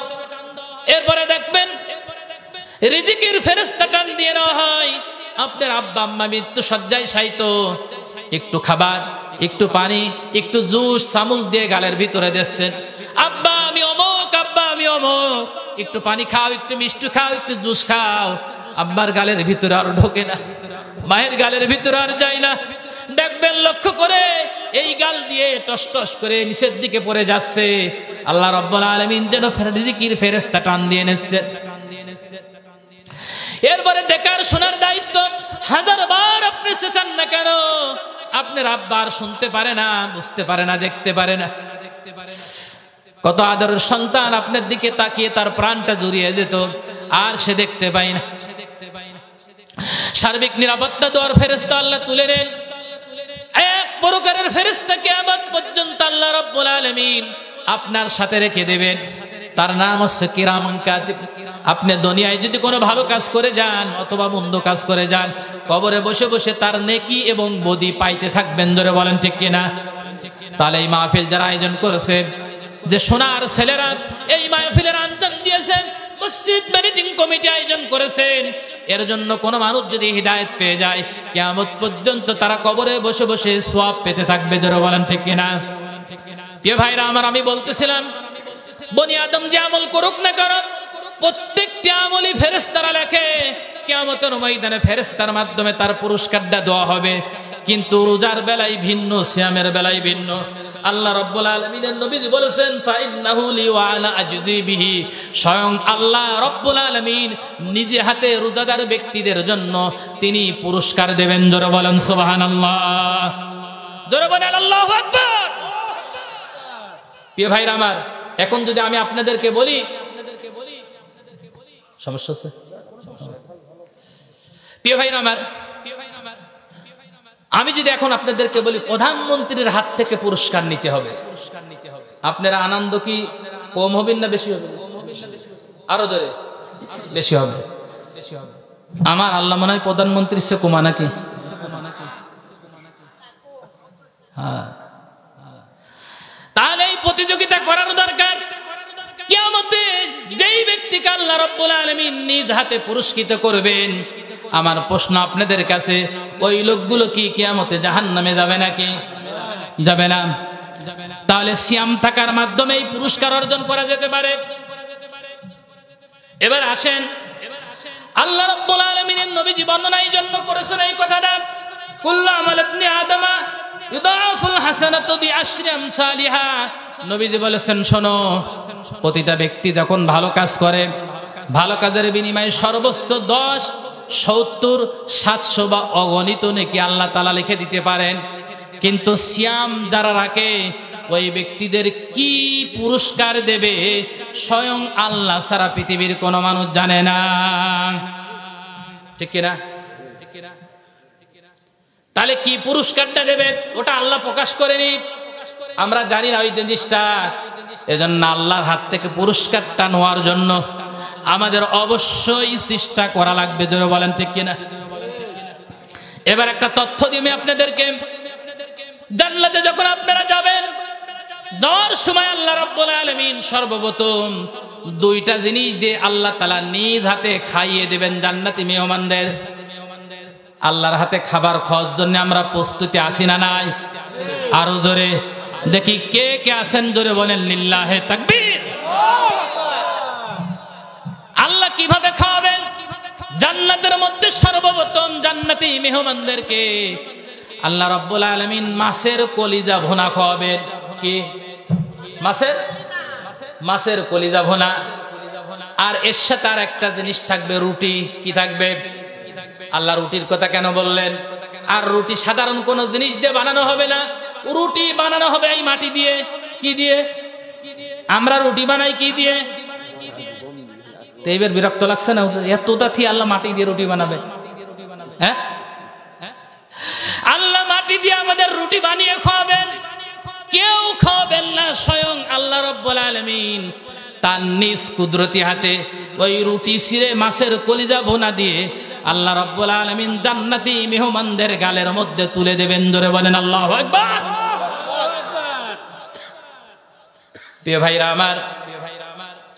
এরপরে দেখবেন রিজিকের ফেরেশতা টান দিয়ে নেওয়া হয়। আপনার আব্বা আম্মা মৃত্যু সজ্জায় শায়িত, একটু খাবার, একটু পানি, একটু জুস চামচ দিয়ে গালের ভিতরে দিচ্ছেন, আব্বা আমি অমুক, আব্বা আমি অমুক, একটু পানি খাও, একটু মিষ্টি খাও, একটু জুস খাও। আব্বার গালের ভিতরে আর ঢোকে না, মায়ের গালের ভিতরে আর যায় না। দেখবেন লক্ষ্য করে এই গাল দিয়ে টস টস করে নিচের দিকে পড়ে যাচ্ছে। আল্লাহ রাব্বুল আলামিন যেন রিজিকের ফেরেশতা টান দিয়ে নিচ্ছে। এরপরে দেখার শোনার দায়িত্ব। 1000 বার আপনি চেঁচান না কেন, আপনার আব্বা আর শুনতে পারে না, বুঝতে পারে না, দেখতে পারে না। কত আদরের সন্তান আপনার দিকে তাকিয়ে তার প্রাণটা জুড়িয়ে যেত, আর সে দেখতে পায় না। সার্বিক নিরাপত্তা দেওয়ার ফেরেশতা আল্লাহ তুলে নেন। এক প্রকারের ফেরেশতা কিয়ামত পর্যন্ত আল্লাহ রাব্বুল আলামিন আপনার সাথে রেখে দেবেন, তার নাম হচ্ছে কিরামান কাতিব। আপনি দুনিয়ায় যদি কোনো ভালো কাজ করে যান অথবা মন্দ কাজ করে যান, কবরে বসে বসে তার নেকি এবং বদি পাইতে থাকবেন। ধরে বলেন ঠিক কিনা? তাহলে এই মাহফিল যারা আয়োজন করেছে, যে সোনার ছেলেরা এই মাহফিলের আঞ্জাম দিয়েছেন, মসজিদ ম্যানেজিং কমিটি আয়োজন করেছেন, এর জন্য কোনো মানুষ যদি হিদায়াত পেয়ে যায় কিয়ামত পর্যন্ত তারা কবরে বসে বসে সওয়াব পেতে থাকবে। জোরে বলেন ঠিক কিনা? প্রিয় ভাইরা আমার, আমি বলতেছিলাম বনি আদম যে আমল করুক না করুক, প্রত্যেকটি আমলই ফেরেশতারা লেখে। কিয়ামতের ময়দানে ফেরেশতার মাধ্যমে তার পুরস্কারটা দেওয়া হবে। কিন্তু রোজার বেলায় ভিন্ন, সিয়ামের বেলায় ভিন্ন। আল্লাহ রাব্বুল আলামিনের নবীজি বলেছেন ফাইন্নাহু লি ওয়া আনা আজজি বিহি, স্বয়ং আল্লাহ রাব্বুল আলামিন নিজে হাতে রোজাদার ব্যক্তিদের জন্য তিনি পুরস্কার দেবেন। জোরে বলেন সুবহানাল্লাহ, জোরে বলেন আল্লাহু আকবার। প্রিয় ভাইরা আমার, এখন যদি আমি আপনাদেরকে বলি, সমস্যা আছে? প্রিয় ভাইরা আমার, আমি যদি এখন আপনাদেরকে বলি প্রধানমন্ত্রীর হাত থেকে পুরস্কার নিতে হবে, আপনারা আনন্দ কি কম হবে না বেশি হবে? আরো ধরে বেশি হবে। আমার আল্লাহ মনে হয় প্রধানমন্ত্রীর চেয়ে কমা নাকি? হ্যাঁ, তাহলে এই প্রতিযোগিতা করার দরকার। কিয়ামতে যেই ব্যক্তিকে আল্লাহ রাব্বুল আলামিন নিজ হাতে পুরস্কৃত করবেন, আমার প্রশ্ন আপনাদের কাছে, ওই লোকগুলো কি কিয়ামতে জাহান্নামে যাবে নাকি? যাবে না। তাহলে সিয়াম থাকার মাধ্যমে এই পুরস্কার অর্জন করা যেতে পারে। এবার আসেন, আল্লাহ রাব্বুল আলামিনের নবীজি বর্ণনা এই জন্য করেছেন এই কথাটা, কুল্লু আমাল ইবনি আদমা ইউদাফুল হাসানাতু বিআশরি আমসালিহা। নবীজি বলেছেন, শোনো, প্রতিটা ব্যক্তি যখন ভালো কাজ করে, ভালো কাজের বিনিময়ে সর্বোচ্চ 10, 70, 700 বা অগণিত নেকি আল্লাহ তাআলা লিখে দিতে পারেন। কিন্তু সিয়াম যারা রাখে ওই ব্যক্তিদের কি পুরস্কার দেবে স্বয়ং আল্লাহ ছাড়া পৃথিবীর কোনো মানুষ জানে না। ঠিক কিনা? তাহলে কি পুরস্কারটা দেবে ওটা আল্লাহ প্রকাশ করেনি, আমরা জানি না ওই জিনিসটা। এজন্য আল্লাহর হাত থেকে পুরস্কারটা নেওয়ার জন্য আমাদের অবশ্যই চেষ্টা করা লাগবে। জোরে বলেন ঠিক কিনা? এবার একটা তথ্য দিই আমি আপনাদেরকে। জান্নাতে যখন আপনারা যাবেন, যাওয়ার সময় আল্লাহ রাব্বুল আলামিন সর্বপ্রথম 2টা জিনিস দিয়ে আল্লাহ তাআলা নিজ হাতে খাইয়ে দেবেন জান্নাতি মেহমানদের। আল্লাহর হাতে খাবার খাওয়ার জন্য আমরা প্রস্তুতি আছি না নাই? আরো জোরে দেখি কে কে আছেন, জোরে বলেন লিল্লাহে তাকবীর। আল্লাহ কিভাবে খাওয়াবেন? জান্নাতের মধ্যে সর্বপ্রথম জান্নাতি মেহমানদেরকে আল্লাহ রাব্বুল আলামিন মাছের কলিজা ভুনা খাওয়াবেন। কি? মাছের কলিজা ভুনা। আর এর সাথে আর একটা জিনিস থাকবে, রুটি। কি থাকবে? আল্লাহ রুটির কথা কেন বললেন? আর রুটি সাধারণ কোন জিনিস দিয়ে বানানো হবে না, রুটি বানানো হবে এই মাটি দিয়ে। কি দিয়ে? আমরা রুটি বানাই কি দিয়ে? এইবার বিরক্ত লাগছে না? এতটা থি আল্লাহ মাটি দিয়ে রুটি বানাবে? হ্যাঁ, আল্লাহ মাটি দিয়ে আমাদের রুটি বানিয়ে খাওয়াবেন। কেউ খাওয়াবেন না, স্বয়ং আল্লাহ রাব্বুল আলামিন তার নিজ কুদরতি হাতে ওই রুটি ছিঁড়ে মাছের কলিজা ভুনা দিয়ে আল্লাহ রাব্বুল আলামিন জান্নাতি মেহমানদের গালের মধ্যে তুলে দেবেন। জোরে বলেন আল্লাহু আকবার। প্রিয় ভাইরা আমার,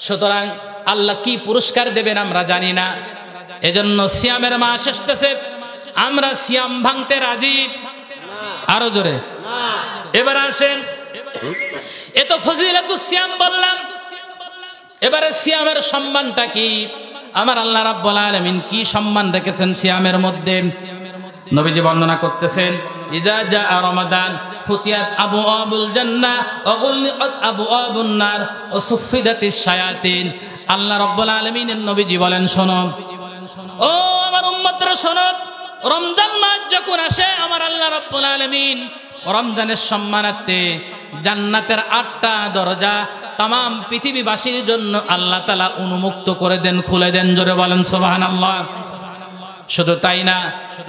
সুতরাং আল্লাহ কি পুরস্কার দেবেন আমরা জানি না। এজন্য সিয়ামের মাস আসতেছে, আমরা সিয়াম ভাঙতে রাজি? আরো জোরে। এবার আসেন, এত ফজিলাতুস সিয়াম বললাম, এবারে সিয়ামের সম্মানটা কি? আমার আল্লাহ রাব্বুল আলামিন কি সম্মান রেখেছেন সিয়ামের মধ্যে? নবীজি বর্ণনা করতেছেন, ইজা জাআ রমাদান ফুতিয়াত আবওয়াবুল জান্নাহ ওয়া গুলিকাত আবওয়াবুন নার ওয়া সুফিদাতিশ শায়াতিন। আল্লাহ রাব্বুল আলামিনের নবীজি বলেন, শোনো ও আমার উম্মতরা, শোনো, রমজান মাস যখন আসে আমার আল্লাহ রাব্বুল আলামিন রমজানের সম্মানার্থে জান্নাতের 8টা দরজা तमाम পৃথিবীবাসীর জন্য আল্লাহ তাআলা উন্মুক্ত করে দেন, খুলে দেন। জোরে বলেন সুবহানাল্লাহ। শুধু তাই না,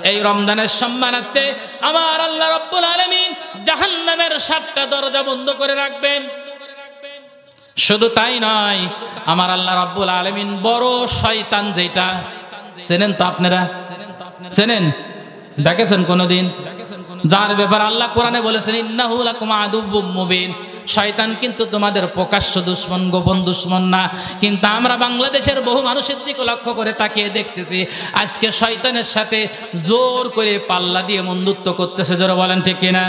এই রমজানের সম্মানার্থে আমার আল্লাহ রাব্বুল আলামিন জাহান্নামের 7টা দরজা বন্ধ করে রাখবেন। শুধু তাই নয়, আমার আল্লাহ রাব্বুল আলামিন বড় শয়তান, যেটা চেনেন তো আপনারা, চেনেন, দেখেছেন কোনদিন, যার ব্যাপারে আল্লাহ কোরআনে বলেছেন ইন্নাহু লাকুম আদুউম মুবিন, শয়তান কিন্তু তোমাদের প্রকাশ্য দুশমন, গোপন দুশমন না। কিন্তু আমরা বাংলাদেশের বহু মানুষের দিকে লক্ষ্য করে তাকিয়ে দেখতেছি আজকে শয়তানের সাথে জোর করে পাল্লা দিয়ে বন্ধুত্ব করতেছে, জোরে বলেন ঠিক কিনা?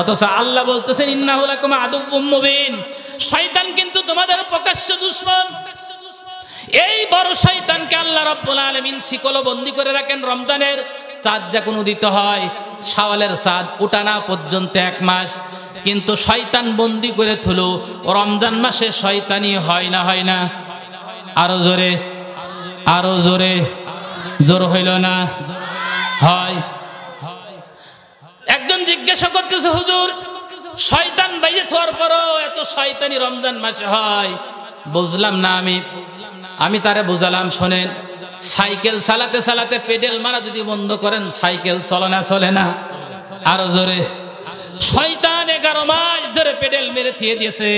অথচ আল্লাহ বলতেছেন ইন্নাহু লাকুম আদুউম মুবিন, শয়তান কিন্তু তোমাদের প্রকাশ্য দুশমন। এই বড় শয়তানকে আল্লাহ রাব্বুল আলামিন শিকলবন্দি করে রাখেন। রমজানের চাঁদ যখন উদিত হয়, শাওয়ালের চাঁদ উঠানা পর্যন্ত 1 মাস, কিন্তু শয়তান বন্দি করে থুলো রমজান মাসে শয়তানি হয় না? হয় না? আরো জোরে, আরো জোরে, জোর হইল না? হয়। একজন জিজ্ঞাসা করতেছে, হুজুর শয়তান বাইরে থাকার পরও এত শয়তানি রমজান মাসে হয়? বুঝলাম না আমি তারে বুঝালাম, শোনেন, সাইকেল চালাতে চালাতে পেডেল মারা যদি বন্ধ করেন সাইকেল চলে না? আরো জোরে। শয়তান 11 মাস ধরে পেডেল মেরে থিয়ে দিয়েছে,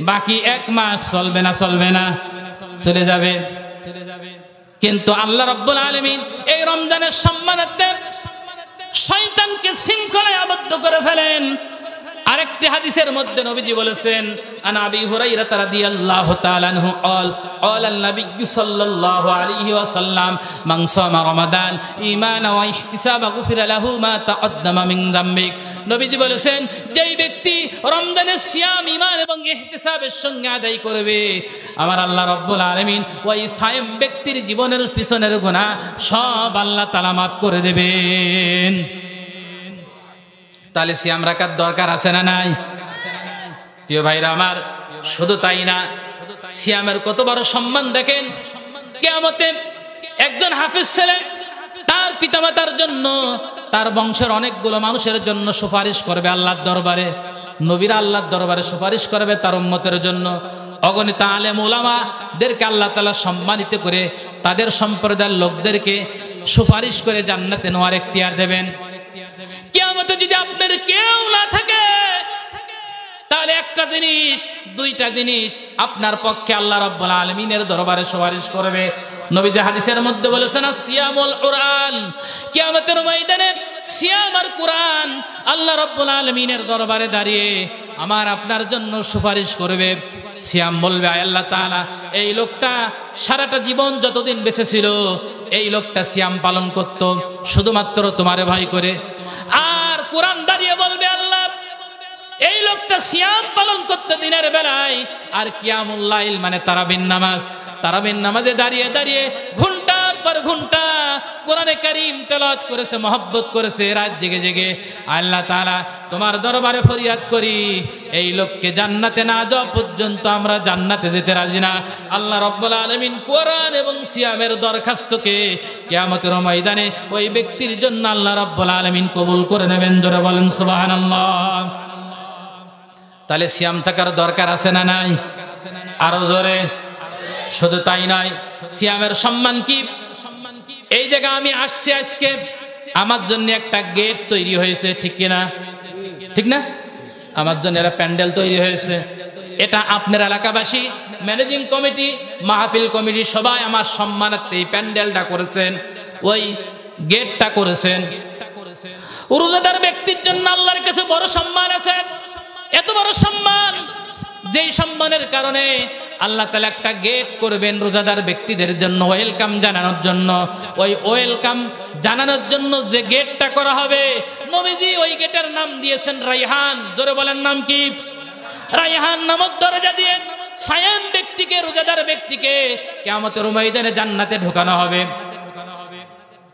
বাকি 1 মাস চলবে না? চলবে না, চলে যাবে। কিন্তু আল্লাহ রাব্বুল আলামিন এই রমজানের সম্মানার্থে শয়তানকে শৃঙ্খলায় আবদ্ধ করে ফেলেন। আরেকটি হাদিসের মধ্যে নবীজি বলেছেন, আন আবি হুরায়রা রাদিয়াল্লাহু তাআলা আনহু قال النبي صلى الله عليه وسلم من صام رمضان ঈমানা ওয়া ইহতিসাবা গুফিরা লাহু মা তাকদ্দামা মিন যামবিক। নবীজি বলেছেন, যেই ব্যক্তি রমজানের সিয়াম ঈমান এবং ইহতিসাবের সঙ্গে আদায় করবে, আমার আল্লাহ রাব্বুল আলামিন ওই সায়েম ব্যক্তির জীবনের পিছনের গুনাহ সব আল্লাহ তাআলা মাফ করে দেবেন। তাহলে সিয়াম রাখার দরকার আছে না নাই? প্রিয় ভাইরা আমার, শুধু তাই না, সিয়ামের কত বড় সম্মান দেখেন। কিয়ামতে একজন হাফেজ ছেলে তার পিতামাতার জন্য, তার বংশের অনেকগুলো মানুষের জন্য সুপারিশ করবে আল্লাহর দরবারে। নবীরা আল্লাহর দরবারে সুপারিশ করবে তার উম্মতের জন্য। অগণিত আলেম ওলামাদেরকে আল্লাহ তাআলা সম্মানিত করে তাদের সম্প্রদায়ের লোকদেরকে সুপারিশ করে জান্নাতে নেওয়ার এখতিয়ার দেবেন। কিয়ামতে যদি আপনার কেউ না থাকে, তাহলে একটা জিনিস, দুইটা জিনিস আপনার পক্ষে আল্লাহ রাব্বুল আলামিনের দরবারে সুপারিশ করবে। নবী হাদিসের মধ্যে বলেছেন, সিয়ামুল কুরআন, কিয়ামতের ময়দানে সিয়াম আর কুরআন আল্লাহ রাব্বুল আলামিনের দরবারে দাঁড়িয়ে আমার আপনার জন্য সুপারিশ করবে। সিয়াম বলবে, আয় আল্লাহ তাআলা, এই লোকটা সারাটা জীবন যতদিন বেঁচে ছিল এই লোকটা সিয়াম পালন করত শুধুমাত্র তোমারে ভয় করে। আর কুরআন দাঁড়িয়ে বলবে, আল্লাহ, এই লোকটা সিয়াম পালন করতে দিনের বেলায়, আর কিয়ামুল লাইল মানে তারাবির নামাজ, তারাবির নামাজে দাঁড়িয়ে দাঁড়িয়ে ঘন্টার পর ঘন্টা কোরআনে কারীম তেলাওয়াত করেছে, মহব্বত করেছে রাত জেগে জেগে। আল্লাহ তাআলা, তোমার দরবারে ফরিয়াদ করি, এই লোককে জান্নাতে না যাওয়া পর্যন্ত আমরা জান্নাতে যেতে রাজি না। আল্লাহ রাব্বুল আলামিন কোরআন এবং সিয়ামের দরখাস্তকে কিয়ামতের ময়দানে ওই ব্যক্তির জন্য আল্লাহ রাব্বুল আলামিন কবুল করে নেবেন। জোরে বলেন সুবহানাল্লাহ। তাহলে সিয়াম থাকার দরকার আছে না নাই? আরো জোরে। শুধু তাই নয়, সিয়ামের সম্মান কি? এই জায়গা আমি আসছি আজকে, আমার জন্য একটা গেট তৈরি হয়েছে, ঠিক কিনা? ঠিক না? আমার জন্য একটা প্যান্ডেল তৈরি হয়েছে। এটা আপনার এলাকাবাসী, ম্যানেজিং কমিটি, মাহফিল কমিটি সবাই আমার সম্মানার্থে এই প্যান্ডেলটা করেছেন, ওই গেটটা করেছেন। রোজাদার ব্যক্তির জন্য আল্লাহর কাছে বড় সম্মান আছে, এত বড় সম্মান, যেই সম্মানের কারণে আল্লাহ তাআলা একটা গেট করবেন রোজাদার ব্যক্তিদের জন্য ওয়েলকাম জানানোর জন্য। ওই ওয়েলকাম জানানোর জন্য যে গেটটা করা হবে, নবীজি ওই গেটের নাম দিয়েছেন রায়হান। জোরে বলেন, নাম কি? রায়হান নামক দরজা দিয়ে সায়াম ব্যক্তিকে, রোজাদার ব্যক্তিকে কিয়ামতের ময়দানে জান্নাতে ঢোকানো হবে।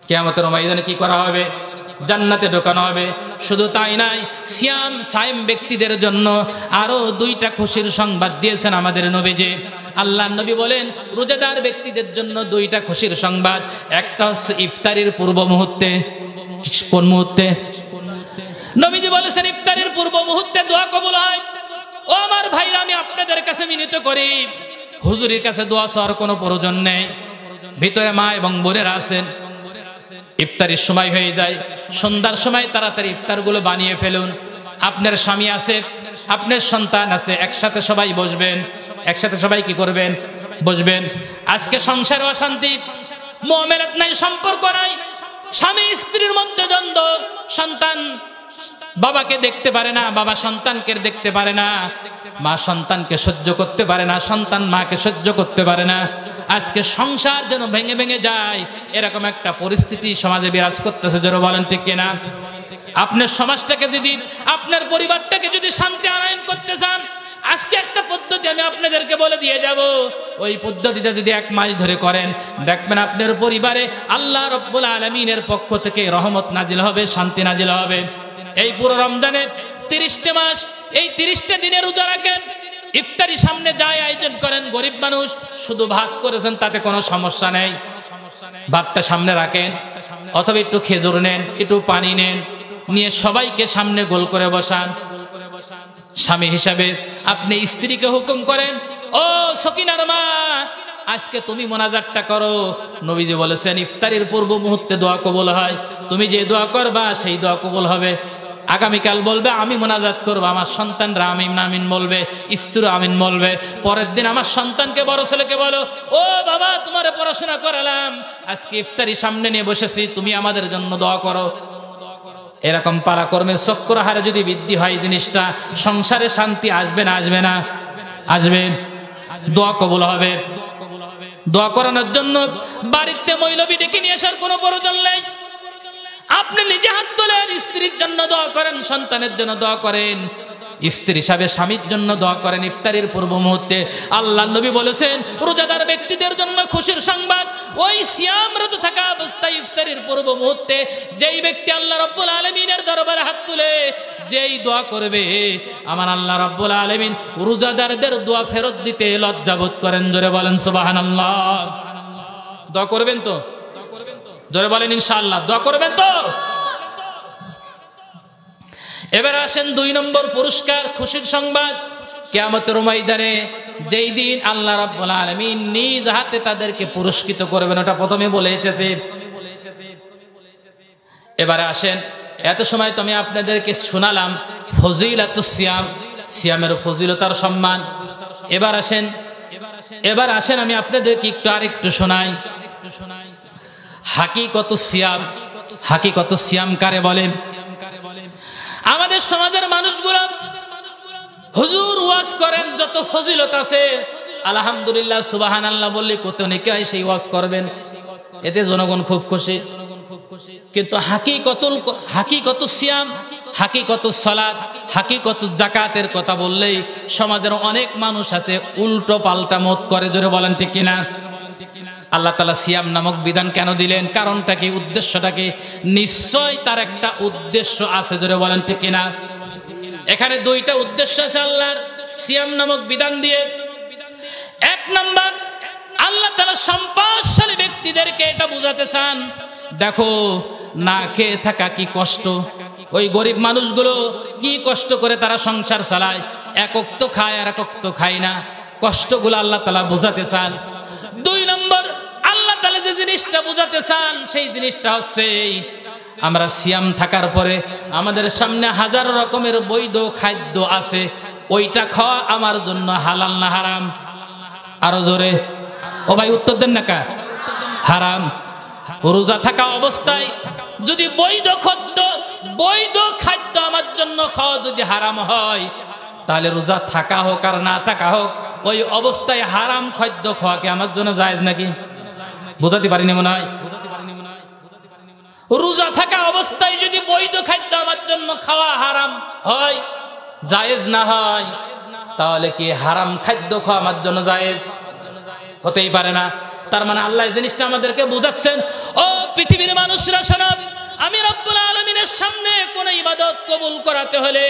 কিয়ামতের ময়দানে কি করা হবে? জান্নাতে ঢোকানো হবে। শুধু তাই নয়, সিয়াম সায়েম ব্যক্তিদের জন্য আরো 2টা খুশির সংবাদ দিয়েছেন আমাদের নবীজি। আল্লাহ নবী বলেন, রোজাদার ব্যক্তিদের জন্য 2টা খুশির সংবাদ। একটা হচ্ছে ইফতারির পূর্ব মুহূর্তে। কোন মুহূর্তে? নবীজি বলেছেন, ইফতারির পূর্ব মুহূর্তে দোয়া কবুল হয়। ও আমার ভাইরা, আমি আপনাদের কাছে মিনতি করি, হুজুরের কাছে দোয়া চাওয়ার কোনো প্রয়োজন নেই। ভিতরে মা এবং বোনেরা আছেন, ইফতারের সময় হয়ে যায়, সন্ধ্যার সময় তাড়াতাড়ি ইফতারগুলো বানিয়ে ফেলুন। আপনার স্বামী আছে, আপনার সন্তান আছে, একসাথে সবাই বসবেন, একসাথে সবাই কি করবেন? বসবেন। আজকে সংসারে অশান্তি, মুআমালাত নাই, সম্পর্ক নাই, স্বামী স্ত্রীর মধ্যে দ্বন্দ্ব, সন্তান বাবাকে দেখতে পারে না, বাবা সন্তানকে দেখতে পারে না, মা সন্তানকে সহ্য করতে পারে না, সন্তান মাকে সহ্য করতে পারে না। আজকে সংসার যেন ভেঙে ভেঙে যায়, এরকম একটা পরিস্থিতি সমাজে বিরাজ করতেছে। জোরে বলেন ঠিক কিনা? আপনার সমাজটাকে যদি, আপনার পরিবারটাকে যদি শান্তি আনয়ন করতে চান, আজকে একটা পদ্ধতি আমি আপনাদেরকে বলে দিয়ে যাব। ওই পদ্ধতিটা যদি 1 মাস ধরে করেন, দেখবেন আপনার পরিবারে আল্লাহ রাব্বুল আলামিনের পক্ষ থেকে রহমত নাজিল হবে, শান্তি নাজিল হবে। এই পুরো রমজানে 30টা মাস, এই 30টা দিনের রোজা রাখেন, ইফতারি সামনে যায় আয়োজন করেন। গরিব মানুষ শুধু ভাত করেছেন, তাতে কোনো সমস্যা নেই, ভাতটা সামনে রাখেন, অথবা একটু খেজুর নেন, একটু পানি নেন, নিয়ে সবাইকে সামনে গোল করে বসান। স্বামী হিসাবে আপনি স্ত্রীকে হুকুম করেন, ও সকিনার মা, আজকে তুমি মোনাজাতটা করো। নবীজি বলেছেন ইফতারির পূর্ব মুহূর্তে দোয়া কবুল হয়, তুমি যে দোয়া করবা সেই দোয়া কবুল হবে। আগামীকাল বলবে আমি মোনাজাত করবো, আমার সন্তানরা আমিন আমিন বলবে, স্ত্রী আমিন বলবে। পরের দিন আমার সন্তানকে, বড় ছেলেকে বলো, ও বাবা তোমারে পড়াশোনা করালাম, আজকে ইফতারি সামনে নিয়ে বসেছি, তুমি আমাদের জন্য দোয়া করো। এরকম পারাকর্মের চক্র হারে যদি বৃদ্ধি হয়, জিনিসটা সংসারে শান্তি আসবে না? আসবে না? আসবে। দোয়া কবুল হবে। দোয়া করানোর জন্য বাড়িতে মৌলবি ডেকে নিয়ে আসার কোনো প্রয়োজন নেই। আপনি নিজে হাত তোলেন, স্ত্রীর জন্য দোয়া করেন, সন্তানের জন্য দোয়া করেন, স্ত্রী হিসাবে স্বামীর জন্য দোয়া করেন। ইফতারির পূর্ব মুহূর্তে আল্লাহর নবী বলেছেন রোজাদার ব্যক্তিদের জন্য খুশির সংবাদ, ওই সিয়ামরত থাকা অবস্থায় ইফতারির পূর্ব মুহূর্তে যেই ব্যক্তি আল্লাহ রাব্বুল আলামিনের দরবারে হাত তুলে যেই দোয়া করবে, আমার আল্লাহ রাব্বুল আলামিন রোজাদারদের দোয়া ফেরত দিতে লজ্জাবোধ করেন। জোরে বলেন সুবহানাল্লাহ। দোয়া করবেন তো? জোরে বলেন ইনশাআল্লাহ। দোয়া করবেন তো? এবার আসেন 2 নম্বর পুরস্কার, খুশির সংবাদ। কিয়ামতের ময়দানে যেই দিন আল্লাহ রাব্বুল আলামিন নিজ হাতে তাদেরকে পুরস্কৃত করবেন, ওটা প্রথমে বলে এসেছে। এবারে আসেন, এত সময় তো আমি আপনাদেরকে শোনালাম ফজিলাতুস সিয়াম, সিয়ামের ফজিলতার সম্মান। এবার আসেন আমি আপনাদেরকে আরেকটু শোনাই হাকিকতুস সিয়াম। হাকিকতুস সিয়াম কারে বলে? আমাদের সমাজের মানুষগুলো হুজুর ওয়াজ করেন, যত ফজিলত আছে আলহামদুলিল্লাহ সুবহানাল্লাহ বললে কত নেকি হয়, সেই ওয়াজ করবেন, এতে জনগণ খুব খুশি। কিন্তু হাকিকতুস সিয়াম, হাকিকতুস সালাত, হাকিকতুস যাকাতের কথা বললেই সমাজের অনেক মানুষ আছে উল্টো পাল্টা মত করে। জোরে বলেন ঠিক কিনা? আল্লাহ তাআলা সিয়াম নামক বিধান কেন দিলেন? কারণটা কি? উদ্দেশ্যটা কি? নিশ্চয় তার একটা উদ্দেশ্য আছে। জোরে বলেন ঠিক কিনা? এখানে 2টা উদ্দেশ্য আছে আল্লাহর সিয়াম নামক বিধান দিয়ে। 1 নাম্বার, আল্লাহ তাআলা সম্পদশালী ব্যক্তিদেরকে এটা বোঝাতে চান, দেখো না খেয়ে থাকা কি কষ্ট, ওই গরিব মানুষগুলো কি কষ্ট করে তারা সংসার চালায়, এক ওয়াক্ত খায় আর এক ওয়াক্ত খায় না, কষ্টগুলো আল্লাহ তাআলা বোঝাতে চান। 2 নম্বর, আল্লাহ তাআলা যে জিনিসটা বোঝাতে চান সেই জিনিসটা হচ্ছে আমরা সিয়াম থাকার পরে আমাদের সামনে হাজারো রকমের বৈধ খাদ্য আছে, ওইটা খাওয়া আমার জন্য হালাল না হারাম? আরো জোরে ও ভাই উত্তর দেন না কা? হারাম। রোজা থাকা অবস্থায় যদি বৈধ খাদ্য আমার জন্য খাওয়া যদি হারাম হয়, তাহলে রোজা থাকা হোক আর না থাকা হোক, ওই অবস্থায় হারাম খাদ্য খাওয়া কি আমার জন্য জায়েজ নাকি? বোঝাতে পারিনি মনে হয়। রোজা থাকা অবস্থায় যদি বৈধ খাদ্য আমার জন্য খাওয়া হারাম হয়, জায়েজ না হয়, তাহলে কি হারাম খাদ্য খাওয়া আমার জন্য জায়েজ? হতেই পারে না। তার মানে আল্লাহ জিনিসটা আমাদেরকে বোঝাচ্ছেন, ও পৃথিবীর মানুষরা শোনো, আমি রব্বুল আলামিনের সামনে কোন ইবাদত কবুল করাতে হলে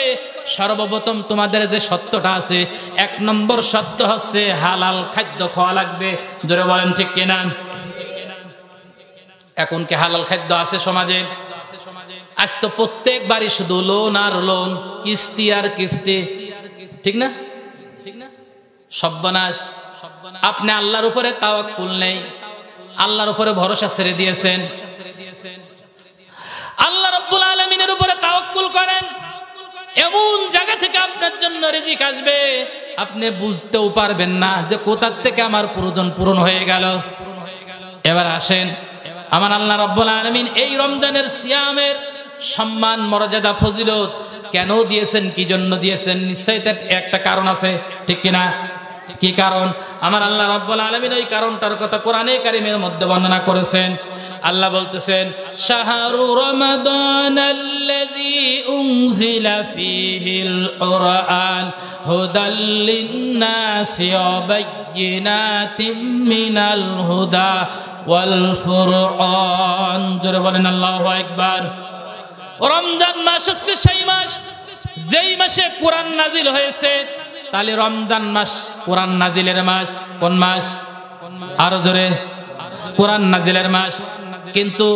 সর্বপ্রথম তোমাদের যে সত্যটা আছে, 1 নম্বর সত্য হচ্ছে হালাল খাদ্য খাওয়া লাগবে। জোরে বলেন ঠিক কিনা? এখন কি হালাল খাদ্য আছে সমাজে? আজ তো প্রত্যেক বাড়ি শুধু লোন আর লোন, কিস্তি আর কিস্তি, ঠিক না? সর্বনাশ। আপনি আল্লাহর উপরে তাওয়াক্কুল নেই, আল্লাহর উপরে ভরসা ছেড়ে দিয়েছেন, আল্লাহ রাব্বুল আলামিনের উপরে তাওয়াক্কুল করেন, এমন জায়গা থেকে আপনার জন্য রিজিক আসবে আপনি বুঝতেও পারবেন না যে কোথা থেকে আমার প্রয়োজন পূরণ হয়ে গেল। এবার আসেন, আমার আল্লাহ রাব্বুল আলামিন এই রমজানের সিয়ামের সম্মান, মর্যাদা, ফজিলত কেন দিয়েছেন, কি জন্য দিয়েছেন? নিশ্চয়ই তার একটা কারণ আছে, ঠিক কিনা? কি কারণ? আমার আল্লাহ রাব্বুল আলামিন ওই কারণটার কথা কোরআনে কারীমের মধ্যে বর্ণনা করেছেন। আল্লাহ বলতেছেন, শাহরু রমাদানাল্লাযী উনজিলা ফীহিল কুরআন হুদাল লিন-নাসি ওয়া বায়্যিনাতিম মিনাল হুদা ওয়াল ফুরকান। জোরে বলেন আল্লাহু আকবার। রমজান মাস হচ্ছে সেই মাস যেই মাসে কোরআন নাজিল হয়েছে। তাহলে রমজান মাস কোরআন নাজিলের মাস। কোন মাস? আরো জোরে। কোরআন নাজিলের মাস। কিন্তু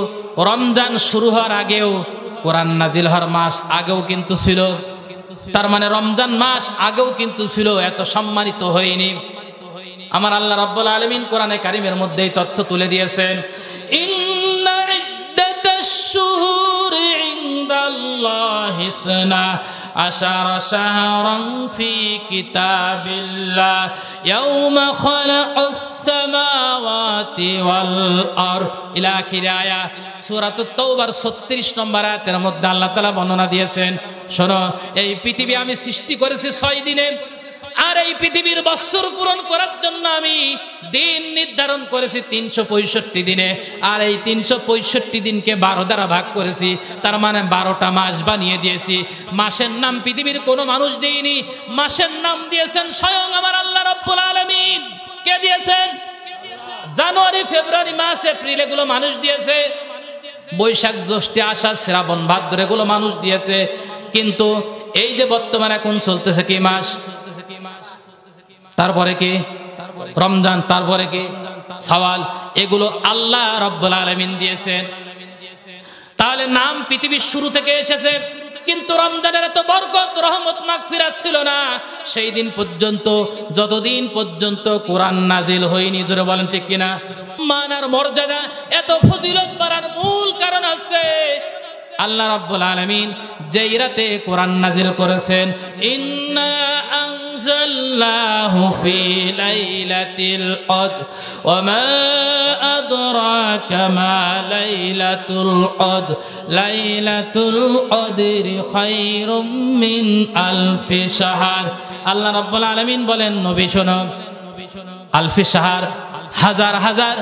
রমজান শুরু হওয়ার আগেও কোরআন নাজিল হওয়ার মাস আগেও কিন্তু ছিল। তার মানে রমজান মাস আগেও কিন্তু ছিল, এত সম্মানিত হয়নি। আমার আল্লাহ রাব্বুল আলামিন কোরআনে কারীমের মধ্যে এই তথ্য তুলে দিয়েছেন, ইন্না ইদ্দাতাশ শুহুরি ইনদাল্লাহি ইসনা আশারা শাহরান ফি কিতাবিল্লাহ ইয়াওমা খালাকাস সামাওয়াতি ওয়াল আরদ ইলা আখির আয়া। সূরাতুত তাওবার 36 নম্বর আয়াতের মধ্যে আল্লাহ তাআলা বর্ণনা দিয়েছেন, শোনো, এই পৃথিবী আমি সৃষ্টি করেছি 6 দিনে, আর এই পৃথিবীর বৎসর পূরণ করার জন্য আমি দিন নির্ধারণ করেছি 365 দিনে। আর এই 365 দিনকে 12 দ্বারা ভাগ করেছি, তার মানে 12টা মাস বানিয়ে দিয়েছি। মাসের নাম পৃথিবীর কোনো মানুষ দেয়নি, মাসের নাম দিয়েছেন স্বয়ং আমার আল্লাহ রাব্বুল আলামিন। কে দিয়েছেন? জানুয়ারি, ফেব্রুয়ারি, মার্চ, এপ্রিল এগুলো মানুষ দিয়েছে। বৈশাখ, জ্যৈষ্ঠ, আষাঢ়, শ্রাবণ, ভাদ্র এগুলো মানুষ দিয়েছে। কিন্তু এই যে বর্তমানে এখন চলতেছে কি মাস? তারপরে কি? রমজান। তারপরে কি? শাওয়াল। এগুলো আল্লাহ রাব্বুল আলামিন দিয়েছেন। তাহলে নাম পৃথিবীর শুরু থেকে এসেছে, কিন্তু রমজানের এত বরকত, রহমত, মাগফিরাত ছিল না সেই দিন পর্যন্ত, যতদিন পর্যন্ত কোরআন নাজিল হয়নি। জোরে বলেন ঠিক কিনা? মানার মর্যাদা, এত ফজিলত বাড়ার মূল কারণ আছে আল্লাহ রাব্বুল আলামিন যেই রাতে কোরআন নাজিল করেছেন, ইন্না আনজালনাহু ফি লাইলাতিল কদর ওয়া মা আদরাকা মা লাইলাতুল কদর লাইলাতুল কদরি খায়রুম মিন আলফি শাহর। আল্লাহ রাব্বুল আলামিন বলেন, নবী শোনো, আলফি শাহর হাজার হাজার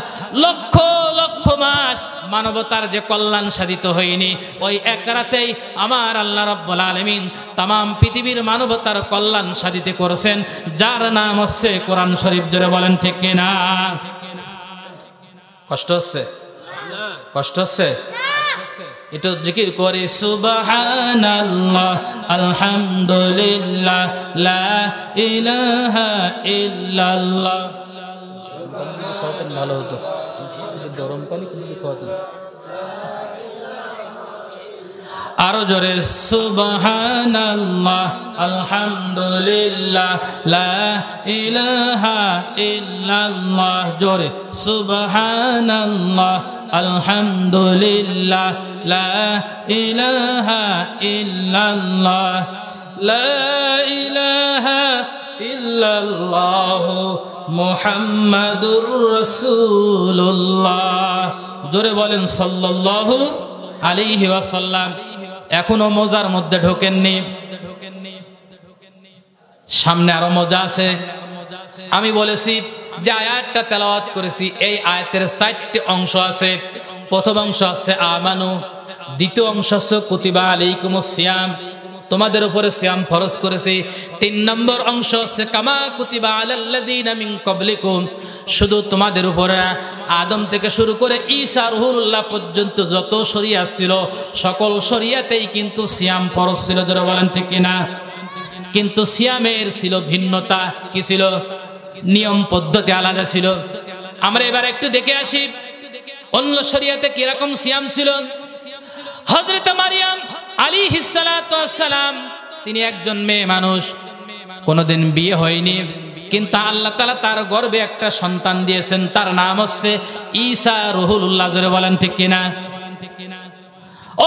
লক্ষ লক্ষ মাস মানবতার যে কল্যাণ সাধিত হয়নি, ওই এক রাতেই আমার আল্লাহ রাব্বুল আলামিন তামাম পৃথিবীর মানবতার কল্যাণ সাধিত করেছেন, যার নাম হচ্ছে কোরআন শরীফ। জোরে বলেন ঠিক কিনা? কষ্ট হচ্ছে? কষ্ট হচ্ছে? একটু জিকির করি, সুবহানাল্লাহ আলহামদুলিল্লাহ লা ইলাহা ইল্লাল্লাহ। ভালো হতো গরম পানি কিন্তু খাওয়াতে। আরো জোরে, সুবহানাল্লাহ আলহামদুলিল্লাহ লা ইলাহা ইল্লাল্লাহ। জোরে, সুবহানাল্লাহ আলহামদুলিল্লাহ লা ইলাহা ইল্লাল্লাহ লা ইলাহা ইল্লাল্লাহ মুহাম্মাদুর রাসূলুল্লাহ। জোরে বলেন সাল্লাল্লাহু আলাইহি ওয়াসাল্লাম। এখনো মজার মধ্যে ঢোকেননি, সামনে আরো মজা আছে। আমি বলেছি যে আয়াতটা তেলাওয়াত করেছি, এই আয়াতের 4টি অংশ আছে। প্রথম অংশ আছে আমানু, দ্বিতীয় অংশ আছে কুতিবা আলাইকুমুস সিয়াম, তোমাদের উপরে সিয়াম ফরজ করেছি। 3 নম্বর অংশ আছে কামা কুতিবা আলাল্লাযীনা মিন ক্বাবলিকুম, শুধু তোমাদের উপরে আদম থেকে শুরু করে ঈসা রুহুল্লাহ পর্যন্ত যত শরিয়াত ছিল সকল শরিয়াতেই কিন্তু সিয়াম ফরজ ছিল। যারা বলেন ঠিক কিনা? কিন্তু সিয়ামের ছিল ভিন্নতা। কি ছিল? নিয়ম পদ্ধতি আলাদা ছিল। আমরা এবার একটু দেখে আসি অন্য শরিয়াতে কিরকম সিয়াম ছিল। হযরত মারিয়াম আলাইহিস সালাতু ওয়াস সালাম, তিনি একজন মেয়ে মানুষ, কোনোদিন বিয়ে হয়নি, কিন্তু আল্লাহ তাআলা তার গর্ভে একটা সন্তান দিয়েছেন, তার নাম হচ্ছে ঈসা রুহুল্লাহ। জোরে বলেন ঠিক কিনা?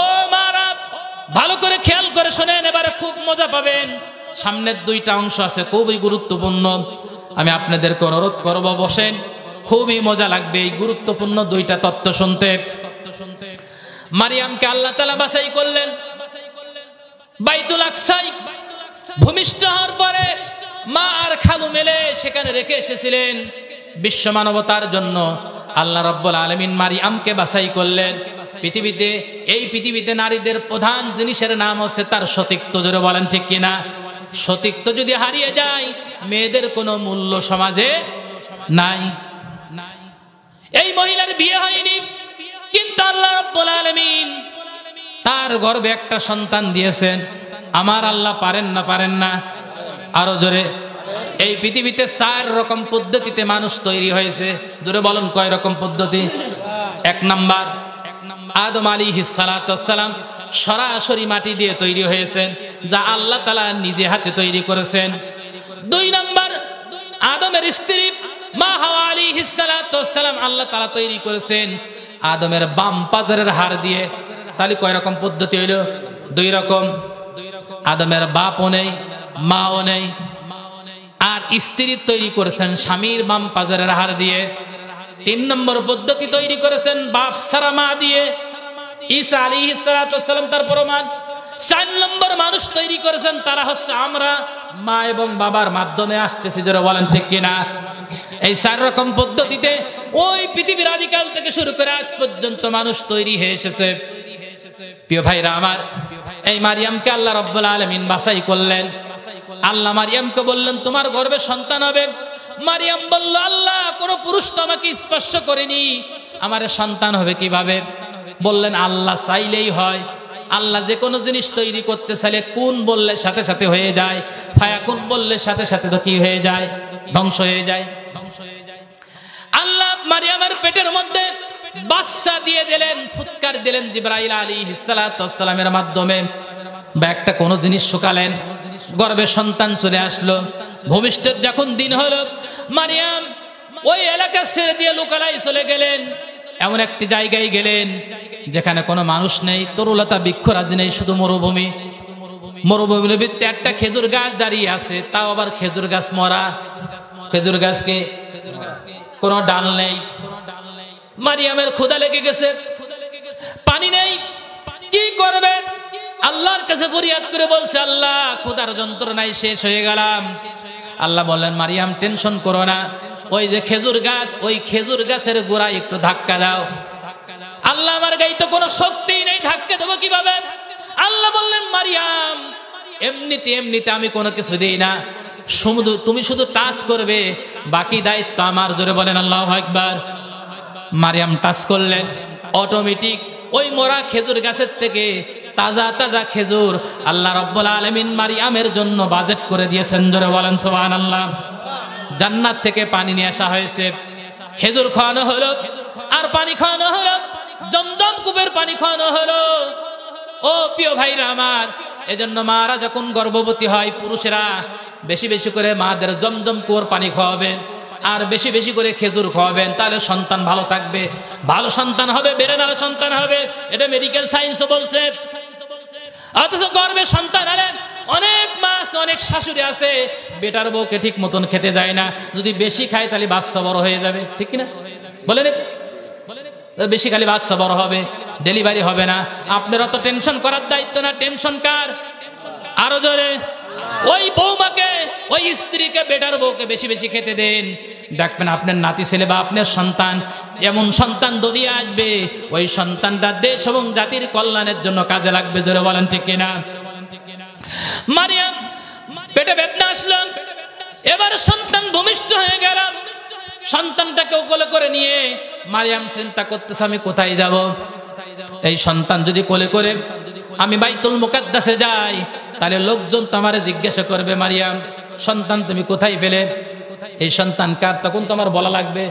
ও ভালো করে খেয়াল করে শুনেন, এবারে খুব মজা পাবেন। সামনের দুইটা অংশ আছে খুবই গুরুত্বপূর্ণ, আমি আপনাদেরকে অনুরোধ করব বসেন, খুবই মজা লাগবে এই গুরুত্বপূর্ণ দুইটা তত্ত্ব শুনতে। মারিয়ামকে আল্লাহ তাআলা বাছাই করলেন বাইতুল আকসায় ভূমিষ্ঠ হওয়ার পরে মা আর খালু মিলে সেখানে রেখে এসেছিলেন বিশ্ব মানবতার জন্য। আল্লাহ রাব্বুল আলামিন মারিয়ামকে বাছাই করলেন। এই পৃথিবীতে নারীদের প্রধান জিনিসের নাম হচ্ছে তার সতীত্ব। জোরে বলেন ঠিক কিনা? সতীত্ব যদি হারিয়ে যায় মেয়েদের কোনো মূল্য সমাজে নাই। এই মহিলার বিয়ে হয়নি, কিন্তু আল্লাহ রাব্বুল আলামিন তার গর্ভে একটা সন্তান দিয়েছেন। আমার আল্লাহ পারেন না? পারেন না? আরো জোরে। এই পৃথিবীতে 4 রকম পদ্ধতিতে মানুষ তৈরি হয়েছে। জোরে বলেন কয় রকম পদ্ধতি? 1 নাম্বার, আদম আলাইহিস সালাতু ওয়াস সালাম সরাসরি মাটি দিয়ে তৈরি হয়েছেন, যা আল্লাহ তাআলা নিজে হাতে তৈরি করেছেন। 2 নাম্বার, আদমের স্ত্রী মা হাওয়া আলাইহিস সালাতু ওয়াস সালাম আল্লাহ তাআলা তৈরি করেছেন আদমের বাম পাজরের হাড় দিয়ে। তাহলে কয় রকম পদ্ধতি হইল? 2 রকম। আদমের বাপও নেই, মাও নেই। আর স্ত্রী তৈরি করেছেন স্বামীর বাম পাজরের হাড় দিয়ে। 3 নম্বর পদ্ধতি তৈরি করেছেন বাপ ছাড়া মা দিয়ে, ঈসা আলাইহিস সালাতু ওয়াস সালাম তার প্রমাণ। 4 নম্বর মানুষ তৈরি করেছেন, তারা হচ্ছে আমরা, মা এবং বাবার মাধ্যমে আসতেছি। যারা বলেন ঠিক কিনা? এই 4 রকম পদ্ধতিতে ওই পৃথিবীর আদিকাল থেকে শুরু করে আজ পর্যন্ত মানুষ তৈরি হয়ে এসেছে। প্রিয় ভাইরা আমার, এই মারিয়ামকে আল্লাহ রাব্বুল আলামিন বাছাই করলেন। আল্লাহ মারিয়ামকে বললেন তোমার গর্ভে সন্তান হবে। মারিয়াম বলল আল্লাহ কোন পুরুষ তো আমাকে স্পর্শ করেনি, আমার সন্তান হবে কিভাবে? বললেন আল্লাহ চাইলেই হয়। আল্লাহ যে কোনো জিনিস তৈরি করতে চাইলে কুন বললে সাথে সাথে হয়ে যায়, ফায়াকুন বললে সাথে সাথে তো কি হয়ে যায়? ধ্বংস হয়ে যায়। আল্লাহ মারিয়ামের পেটের মধ্যে বাচ্চা দিয়ে দিলেন, ফুৎকার দিলেন জিবরাইল আলাইহিস সালাতু ওয়াস সালামের মাধ্যমে, বা একটা কোনো জিনিস শুকালেন, গর্ভে সন্তান চলে আসলো। ভবিষ্যৎ যখন দিন হলো, মারিয়াম ওই এলাকা ছেড়ে দিয়ে লোকালয়ে চলে গেলেন। এমন একটি জায়গায় গেলেন যেখানে কোনো মানুষ নেই, তরুলতা বৃক্ষরাজ নেই, শুধু মরুভূমি। মরুভূমির ভিতরে একটা খেজুর গাছ দাঁড়িয়ে আছে, তাও আবার খেজুর গাছ মরা। খেজুর গাছকে কোনো ডাল নেই। মারিয়ামের ক্ষুধা লেগে গেছে, পানি নেই, কি করবে? আল্লাহর কাছে ফরিয়াদ করে বলছে আল্লাহ ক্ষুধার যন্ত্রণায় শেষ হয়ে গেলাম। আল্লাহ বললেন মারিয়াম টেনশন করো না, ওই যে খেজুর গাছ, ওই খেজুর গাছের গোড়ায় একটু ধাক্কা দাও। আল্লাহ আমার গায়ে তো কোনো শক্তি নেই, ধাক্কা দেবো কিভাবে? আল্লাহ বললেন মারিয়াম এমনিতে আমি কোনো কিছু দিই না, তুমি শুধু টাচ করবে, বাকি দায়িত্ব আমার। জোরে বলেন আল্লাহু আকবার। মারিয়াম টাচ করলেন, অটোমেটিক ওই মরা খেজুর গাছের থেকে তাজা তাজা খেজুর আল্লাহ রাব্বুল আলামিন মারিয়ামের জন্য বাজেট করে দিয়েছেন। জোরে বলেন সুবহানাল্লাহ। জান্নাত থেকে পানি নিয়ে আসা হয়েছে, খেজুর খাওয়ানো হলো, আর পানি খাওয়ানো হলো, জমজম কূপের পানি খাওয়ানো হলো। ও প্রিয় ভাইরা আমার, এজন্য মারা যখন গর্ভবতী হয়, পুরুষেরা বেশি বেশি করে মাদের জমজম কূপের পানি খাওয়াবেন, আর বেশি বেশি করে খেজুর খাওয়াবেন, তাহলে সন্তান ভালো থাকবে, ভালো সন্তান হবে, বেরেনার সন্তান হবে। এটা মেডিকেল সায়েন্সও বলছে। অথচ গর্ভে সন্তান হলে অনেক মাস, অনেক শাশুড়ি আছে বেটার বউকে ঠিক মতন খেতে দেয় না, যদি বেশি খায় তাহলে বাচ্চা বড় হয়ে যাবে, ঠিক কিনা বলেন? বেশি খালি বাচ্চা বড় হবে, ডেলিভারি হবে না। আপনার অত টেনশন করার দায়িত্ব না, টেনশন কার? আরো জোরে। ওই বৌমাকে, ওই স্ত্রীকে, বেটার বউকে বেশি বেশি খেতে দেন, দেখবেন আপনার নাতি ছেলে বা আপনার সন্তান, এমন সন্তান দুনিয়া আসবে, ওই সন্তানটা দেশ এবং জাতির কল্যাণের জন্য কাজে লাগবে। জোরে বলেন ঠিক কিনা? মারিয়াম পেটে বেদনা আসলো, এবার সন্তান ভূমিষ্ঠ হয়ে গেল। সন্তানটাকে কোলে করে নিয়ে মারিয়াম চিন্তা করতেছে আমি কোথায় যাব? এই সন্তান যদি কোলে করে আমি বাইতুল মুকাদ্দাসে যাই, তাহলে লোকজন তো আমারে জিজ্ঞাসা করবে মারিয়াম সন্তান তুমি কোথায় পেলে, এই সন্তান কার? তখন তোমার বলা লাগবে।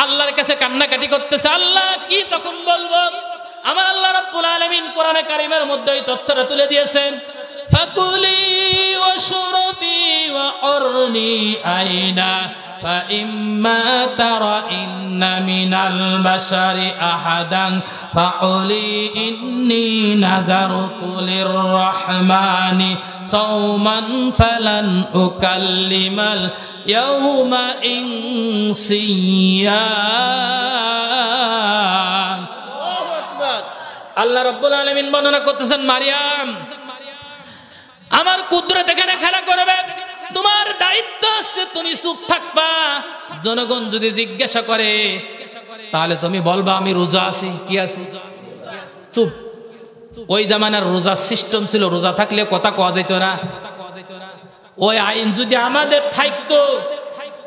আল্লাহর কাছে কান্নাকাটি করতেছে, আল্লাহ কি তখন বলবো? আমার আল্লাহ রাব্বুল আলামিন কোরআনে কারীমের মধ্যে এই তথ্যটা তুলে দিয়েছেন, ফাকুলি ওয়াশরাবি ওয়ারনি আইনা فإما ترين من البشر أحدا فقولي إني نذرت للرحمن صوما فلن أكلم اليوم إنسيا আল্লাহ রাব্বুল আলামিন বর্ণনা করতেছেন, মারিয়াম আমার কুদরত এখানে খেলা করবে, তোমার দায়িত্ব আছে তুমি চুপ থাকবা। জনগণ যদি জিজ্ঞাসা করে তাহলে তুমি বলবা আমি রোজা আছি। কি আছি? চুপ। ওই জামানার রোজার সিস্টেম ছিল, রোজা থাকলে কথা কওয়া যেত না। ওই আইন যদি আমাদের থাকতো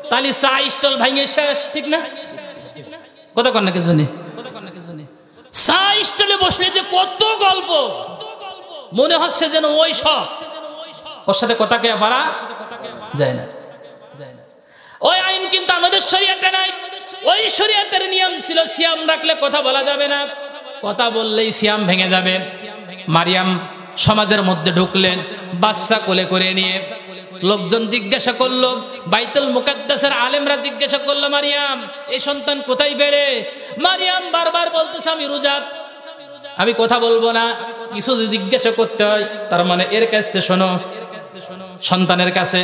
তাহলে চা স্টল ভাঙে শেষ, ঠিক না? কথা কন না কিছু নেই। চা স্টলে বসলে যে কত গল্প, মনে হচ্ছে যেন ওই সব, ওর সাথে কথা কে পারা যায় না। ওই আইন কিন্তু আমাদের শরীয়তে নাই। ওই শরীয়তের নিয়ম ছিল সিয়াম রাখলে কথা বলা যাবে না, কথা বললেই সিয়াম ভেঙে যাবে। মারিয়াম সমাজের মধ্যে ঢুকলেন বাচ্চা কোলে করে নিয়ে। লোকজন জিজ্ঞাসা করলো, বাইতুল মুকাদ্দাসের আলেমরা জিজ্ঞাসা করলো, মারিয়াম এই সন্তান কোথায় পেলে? মারিয়াম বারবার বলতেছে আমি রোজা, আমি কথা বলবো না। কিছু জিজ্ঞাসা করতে হয়, তার মানে এর কাছে শোনো, সন্তানের কাছে।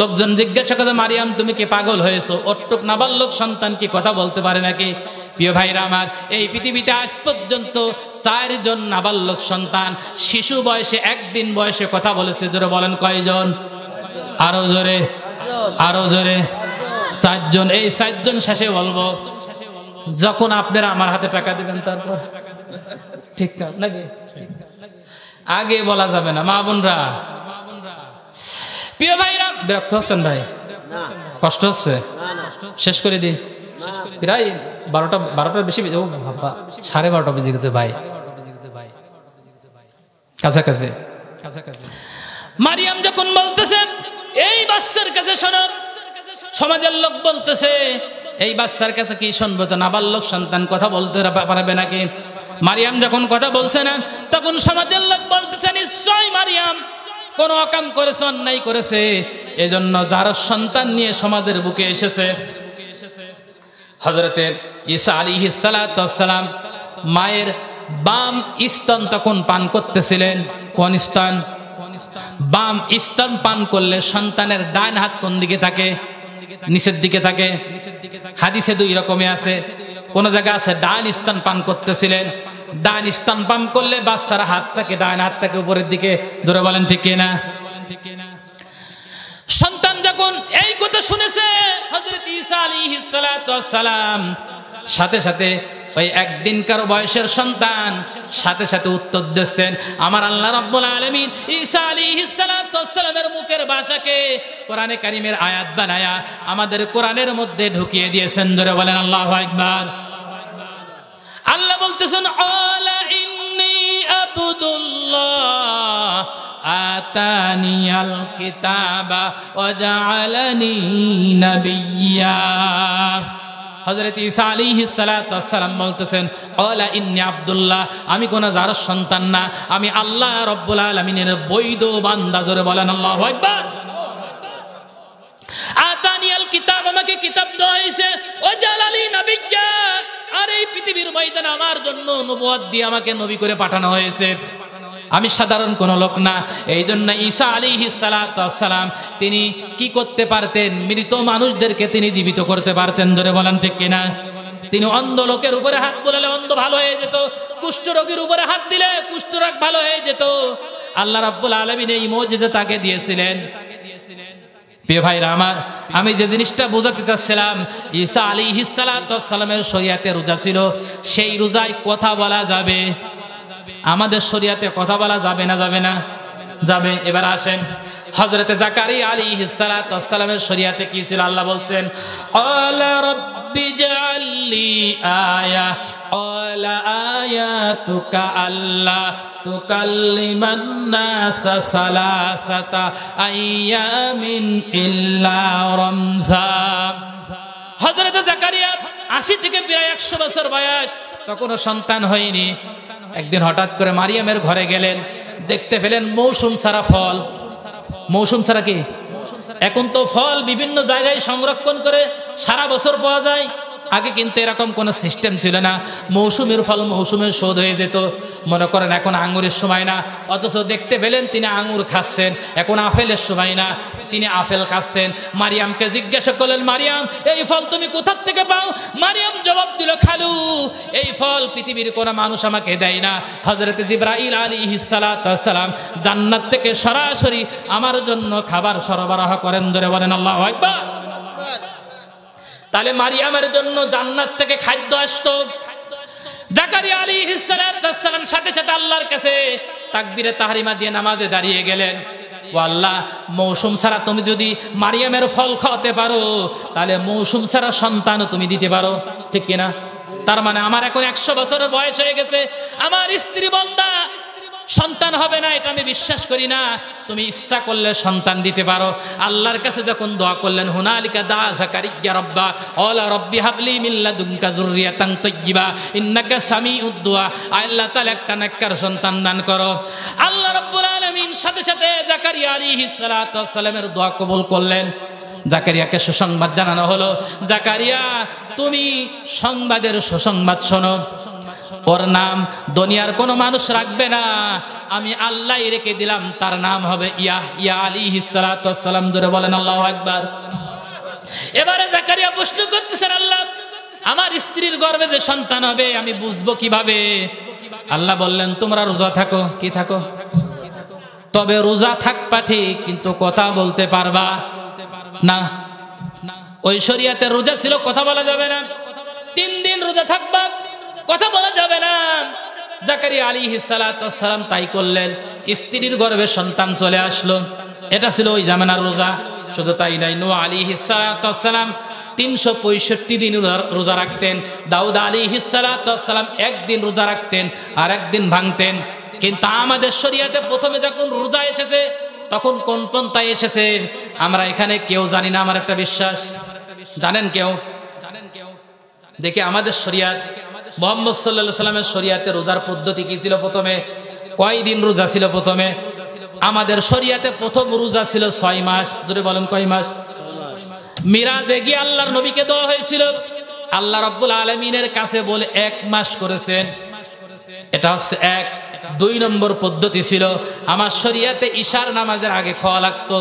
লোকজন জিজ্ঞাসা করে, মারিয়াম তুমি কি পাগল হয়েছো? অট্টুক নাবালক সন্তান কি কথা বলতে পারে নাকি? প্রিয় ভাইরা আমার, এই পৃথিবীতে আজ পর্যন্ত 4 জন নাবালক সন্তান শিশু বয়সে, একদিন বয়সে কথা বলেছে। জোরে বলেন কয়জন? আরো জোরে, আরো জোরে। 4 জন। এই 4 জন শেষে বলবো যখন আপনারা আমার হাতে টাকা দিবেন, তারপর ঠিক নাকি? আগে বলা যাবে না। মা বোনরা, প্রিয় ভাইরা, বিরক্ত হচ্ছেন ভাই? কষ্ট হচ্ছে? শেষ করে দি। প্রায় 12টার বেশি, 12:30 বেজে গেছে ভাই, কাছাকাছি। মারিয়াম যখন বলতেছে এই বাচ্চার কাছে শোনো, সমাজের লোক বলতেছে এই বাচ্চার কাছে কি শুনবো? তো নাবালক সন্তান কথা বলতে পারবে নাকি? মারিয়াম যখন কথা বলছে না, তখন সমাজের লোক বলতেছে নিশ্চয় মারিয়াম কোন অকাম করেছে, অন্যায় করেছে, এজন্য যার সন্তান নিয়ে সমাজের বুকে এসেছে। হযরতে ঈসা আলাইহিস সালাতু ওয়াস সালাম মায়ের বাম স্তন তখন পান করতেছিলেন। কোন স্তন? বাম স্তন পান করলে সন্তানের ডান হাত কোন দিকে থাকে? নিচের দিকে থাকে। হাদিসে 2 রকমে আছে। কোন জায়গায় আছে ডান স্তন পান করতেছিলেন, ডান স্তন পান করলে বাচ্চার হাত থাকে, ডান হাত থাকে উপরের দিকে। জোরে বলেন ঠিক কিনা? সন্তান যখন এই কথা শুনেছে, হযরত ঈসা আলাইহিস সালাতু ওয়াস সালাম সাথে সাথে ওই একদিনকার বয়সের সন্তান সাথে সাথে উত্তর দিচ্ছেন। আমার আল্লাহ রাব্বুল আলামিন ঈসা আলাইহিস সালাতু ওয়াস সালামের মুখের ভাষাকে কোরআনে কারীমের আয়াত বানায়া আমাদের কোরআনের মধ্যে ঢুকিয়ে দিয়েছেন। ধরে বলেন আল্লাহু আকবার। আল্লাহ বলতেছেন, আলা ইন্নী আবদুল্লাহ আতানিয়াল কিতাবা ওয়া জাআলানি নাবিয়্যা। হযরত ঈসা আলাইহিস সালাতু ওয়াস সালাম বলতেছেন, আলা ইন্নী আব্দুল্লাহ, আমি কোন জারস সন্তান না, আমি আল্লাহ রাব্বুল আলামিনের বৈধ বান্দা। জোরে বলেন আল্লাহু আকবার। আতানিয়াল কিতাব, আমাকে কিতাব দেওয়া হয়েছে, ওয়া জাআলানি নাবিয়্যা, আর এই পৃথিবীর ময়দানে আমার জন্য নবুয়ত দিয়ে আমাকে নবী করে পাঠানো হয়েছে। আমি সাধারণ কোন লোক না। এই জন্য ঈসা আলাইহিস সালাতু ওয়াস সালাম তিনি কি করতে পারতেন? মৃত মানুষদেরকে তিনি জীবিত করতে পারতেন। ধরে বলেন ঠিক কিনা? তিনি অন্ধ লোকের উপরে হাত বুলালে অন্ধ ভালো হয়ে যেত, কুষ্ঠ রোগীর উপরে হাত দিলে কুষ্ঠ রোগ ভালো হয়ে যেত। আল্লাহ রাব্বুল আলামিন এই মুজিজা তাকে দিয়েছিলেন। প্রিয় ভাইরা আমার, আমি যে জিনিসটা বোঝাতে চাচ্ছিলাম, ঈসা আলাইহিস সালাতু ওয়াস সালামের শরীয়তে রোজা ছিল, সেই রোজায় কথা বলা যাবে। আমাদের শরীয়তে কথা বলা যাবে না? যাবে না? যাবে। এবার আসেন, হযরতে জাকারিয়া আলাইহিস সালাতু ওয়াস সালামের শরীয়তে কি ছিল? আল্লাহ বলছেন, আলা রাব্বি জাআললি আয়া, আলা আয়াতুকা আল্লা তুকাল্লিমান নাসা সালাসাতা আইয়ামিন ইল্লা রমজান। হযরতে জাকারিয়া 80 থেকে প্রায় 100 বছর বয়স, তখনও সন্তান হয়নি। একদিন হঠাৎ করে মারিয়ামের ঘরে গেলেন, দেখতে পেলেন মৌসুম ছাড়া ফল। মৌসুম ছাড়া কি? এখন তো ফল বিভিন্ন জায়গায় সংরক্ষণ করে সারা বছর পাওয়া যায়। আগে কিন্তু এরকম কোনো সিস্টেম ছিল না, মৌসুমের ফল মৌসুমের শোধ হয়ে যেত। মনে করেন এখন আঙুরের সময় না, অথচ দেখতে পেলেন তিনি আঙুর খাচ্ছেন। এখন আপেলের সময় না, তিনি আপেল খাচ্ছেন। মারিয়ামকে জিজ্ঞাসা করলেন, মারিয়াম এই ফল তুমি কোথার থেকে পাও? মারিয়াম জবাব দিল, খালু এই ফল পৃথিবীর কোনো মানুষ আমাকে দেয় না। হযরত জিবরাইল আলাইহিস সালাতু সালাম জান্নাত থেকে সরাসরি আমার জন্য খাবার সরবরাহ করেন। ধরে বলেন আল্লাহু আকবার। তাহলে মারিয়ামের জন্য জান্নাত থেকে খাদ্য আসতো। জাকারিয়া আলাইহিস সালাম সাথে সাথে আল্লাহর কাছে তাকবীরে তাহরিমা দিয়ে নামাজে দাঁড়িয়ে গেলেন। ও আল্লাহ, মৌসুম ছাড়া তুমি যদি মারিয়ামের ফল খাওয়াতে পারো, তাহলে মৌসুম ছাড়া সন্তান তুমি দিতে পারো, ঠিক কিনা? তার মানে আমার এখন 100 বছরের বয়স হয়ে গেছে, আমার স্ত্রী বন্দা সন্তান হবে না, এটা আমি বিশ্বাস করি না। তুমি ইচ্ছা করলে সন্তান দিতে পারো। আল্লাহর কাছে যখন দোয়া করলেন, হুনালিকা দা যাকারিয়া রাব্বা ওয়ালা রাব্বি হাবলি মিন লাদুনকা যুররিয়াতান তাইয়্যিবা ইন্নাকা সামিউদ দুআ। আল্লাহ তাআলা একটা নেককার সন্তান দান করো। আল্লাহ রাব্বুল আলামিন সাথে সাথে জাকারিয়া আলাইহিস সালাতু ওয়াস সালামের দোয়া কবুল করলেন। জাকারিয়াকে সুসংবাদ জানানো হলো, জাকারিয়া তুমি সংবাদের সুসংবাদ শোনো। ওর নাম দুনিয়ার কোনো মানুষ রাখবে না, আমি আল্লাহ রেখে দিলাম, তার নাম হবে ইয়াহইয়া আলাইহিস সালাতু ওয়াস সালাম। ধরে বলেন আল্লাহু আকবার। এবারে জাকারিয়া প্রশ্ন করতেছেন, আল্লাহ আমার স্ত্রীর গর্ভে যে সন্তান হবে আমি বুঝবো কিভাবে? আল্লাহ বললেন, তোমরা রোজা থাকো। কি থাকো? তবে রোজা থাকবা ঠিক, কিন্তু কথা বলতে পারবা না। ওই শরিয়াতে রোজা ছিল কথা বলা যাবে না। 3 দিন রোজা থাকবা, কথা বলা যাবে না। জাকারিয়া আলাইহিস সালাতু ওয়াস সালাম তাই করলেন। স্ত্রীর গর্ভে সন্তান চলে আসলো। এটা ছিল ওই জামানার রোজা। শুধু তাই নাই, নূহ আলাইহিস সালাতু ওয়াস সালাম 365 দিন রোজা রাখতেন। দাউদ আলাইহিস সালাতু ওয়াস সালাম 1 দিন রোজা রাখতেন আর 1 দিন ভাঙতেন। কিন্তু আমাদের শরিয়াতে প্রথমে যখন রোজা এসেছে, তখন কোন পন্থায় এসেছে আমরা এখানে কেউ জানি না। আমার একটা বিশ্বাস, জানেন কেউ? দেখে আমাদের শরিয়াত, মুহাম্মদ সাল্লাল্লাহু আলাইহি সাল্লামের শরিয়াতে রোজার পদ্ধতি কি ছিল? প্রথমে কয় দিন রোজা ছিল? প্রথমে আমাদের শরিয়াতে প্রথম রোজা ছিল 6 মাস। জোরে বলেন কয় মাস? মিরাজে গিয়ে আল্লাহর নবীকে দেওয়া হয়েছিল, আল্লাহ রাব্বুল আলামিনের কাছে বলে 1 মাস করেছেন। এটা হচ্ছে 1। 2 নম্বর পদ্ধতি ছিল আমার শরিয়াতে ইশার নামাজের আগে খাওয়া লাগতো,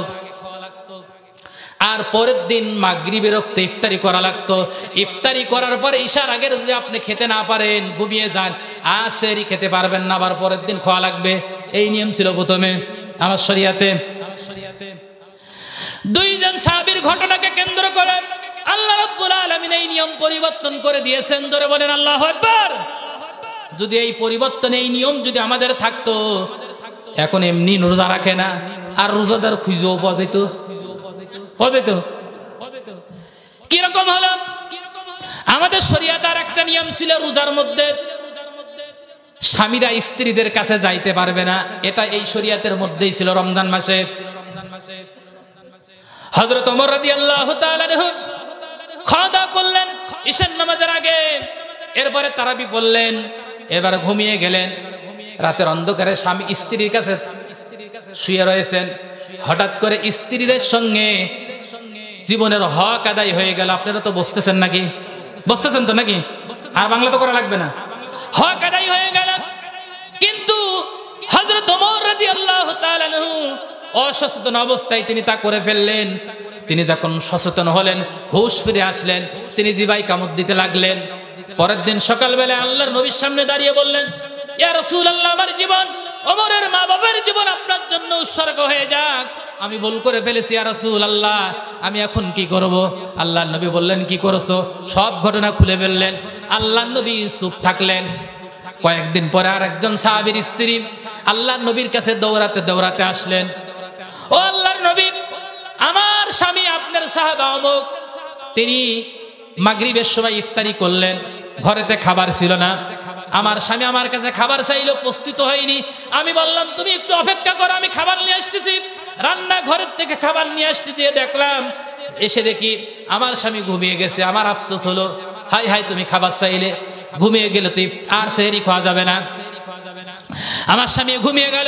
আর পরের দিন মাগরিবের রক্তে ইফতারি করা লাগতো। ইফতারি করার পরে ইশার আগের যদি আপনি খেতে না পারেন, ঘুমিয়ে যান, আসেরই খেতে পারবেন না, আবার পরের দিন খাওয়া লাগবে। এই নিয়ম ছিল প্রথমে আমার শরিয়াতে। 2 জন সাহাবীর ঘটনাকে কেন্দ্র করে আল্লাহ রাব্বুল আলামিন এই নিয়ম পরিবর্তন করে দিয়েছেন। ধরে বলেন আল্লাহু আকবার। যদি এই পরিবর্তন, এই নিয়ম যদি আমাদের থাকতো, এখন এমনি রোজা রাখে না, আর রোজাদার খুঁজেও পাওয়া যেত। কিরকম হলো? আমাদের শরিয়াতে আর একটা নিয়ম ছিল, রোজার মধ্যে স্বামীরা স্ত্রীদের কাছে যাইতে পারবে না। এটা এই শরিয়াতের মধ্যেই ছিল। রমজান মাসে হযরত ওমর রাদিয়াল্লাহু তাআলা আনহু খাওয়া দাওয়া করলেন ঈশার নামাজের আগে, এরপরে তারাবি পড়লেন, এবার ঘুমিয়ে গেলেন। রাতের অন্ধকারে স্বামী স্ত্রীর কাছে শুয়ে রয়েছেন। হঠাৎ করে স্ত্রীদের সঙ্গে জীবনের হক আদায় হয়ে গেল। আপনারা তো বুঝতেছেন নাকি? বুঝতেছেন তো নাকি? আর বাংলা তো করা লাগবে না। হক আদায় হয়ে গেল, কিন্তু হযরত ওমর রাদিয়াল্লাহু তাআলা আনহু অসচেতন অবস্থায় তিনি তা করে ফেললেন। তিনি যখন সচেতন হলেন, হুঁশ ফিরে আসলেন, তিনি জিবাই কামড় দিতে লাগলেন। পরের দিন সকালবেলা আল্লাহর নবীর সামনে দাঁড়িয়ে বললেন, ইয়া রাসূলুল্লাহ, আমার জীবন, ওমরের মা বাবার জীবন আপনার জন্য উৎসর্গ হয়ে যাক। আমি ভুল করে ফেলেছি ইয়া রাসূলুল্লাহ, আমি এখন কি করব? আল্লাহর নবী বললেন, কি করেছো? সব ঘটনা খুলে ফেললেন। আল্লাহর নবী চুপ থাকলেন। কয়েকদিন পরে আর একজন সাহাবীর স্ত্রী আল্লাহর নবীর কাছে দৌড়াতে দৌড়াতে আসলেন। ও আল্লাহর নবী, আমার স্বামী আপনার সাহাবা অমুক, তিনি মাগরিবের সময় ইফতারি করলেন, ঘরেতে খাবার ছিল না। আমার স্বামী আমার কাছে খাবার চাইলো, প্রস্তুত হয়নি। আমি বললাম, তুমি একটু অপেক্ষা করো, আমি খাবার নিয়ে আসতেছি। রান্না ঘরের থেকে খাবার নিয়ে আসতে দিয়ে দেখলাম, এসে দেখি আমার স্বামী ঘুমিয়ে গেছে। আমার আফসোস হলো, হাই হাই, তুমি খাবার চাইলে, ঘুমিয়ে গেলে তুই আর সেহরি খাওয়া যাবে না। আমার স্বামী ঘুমিয়ে গেল।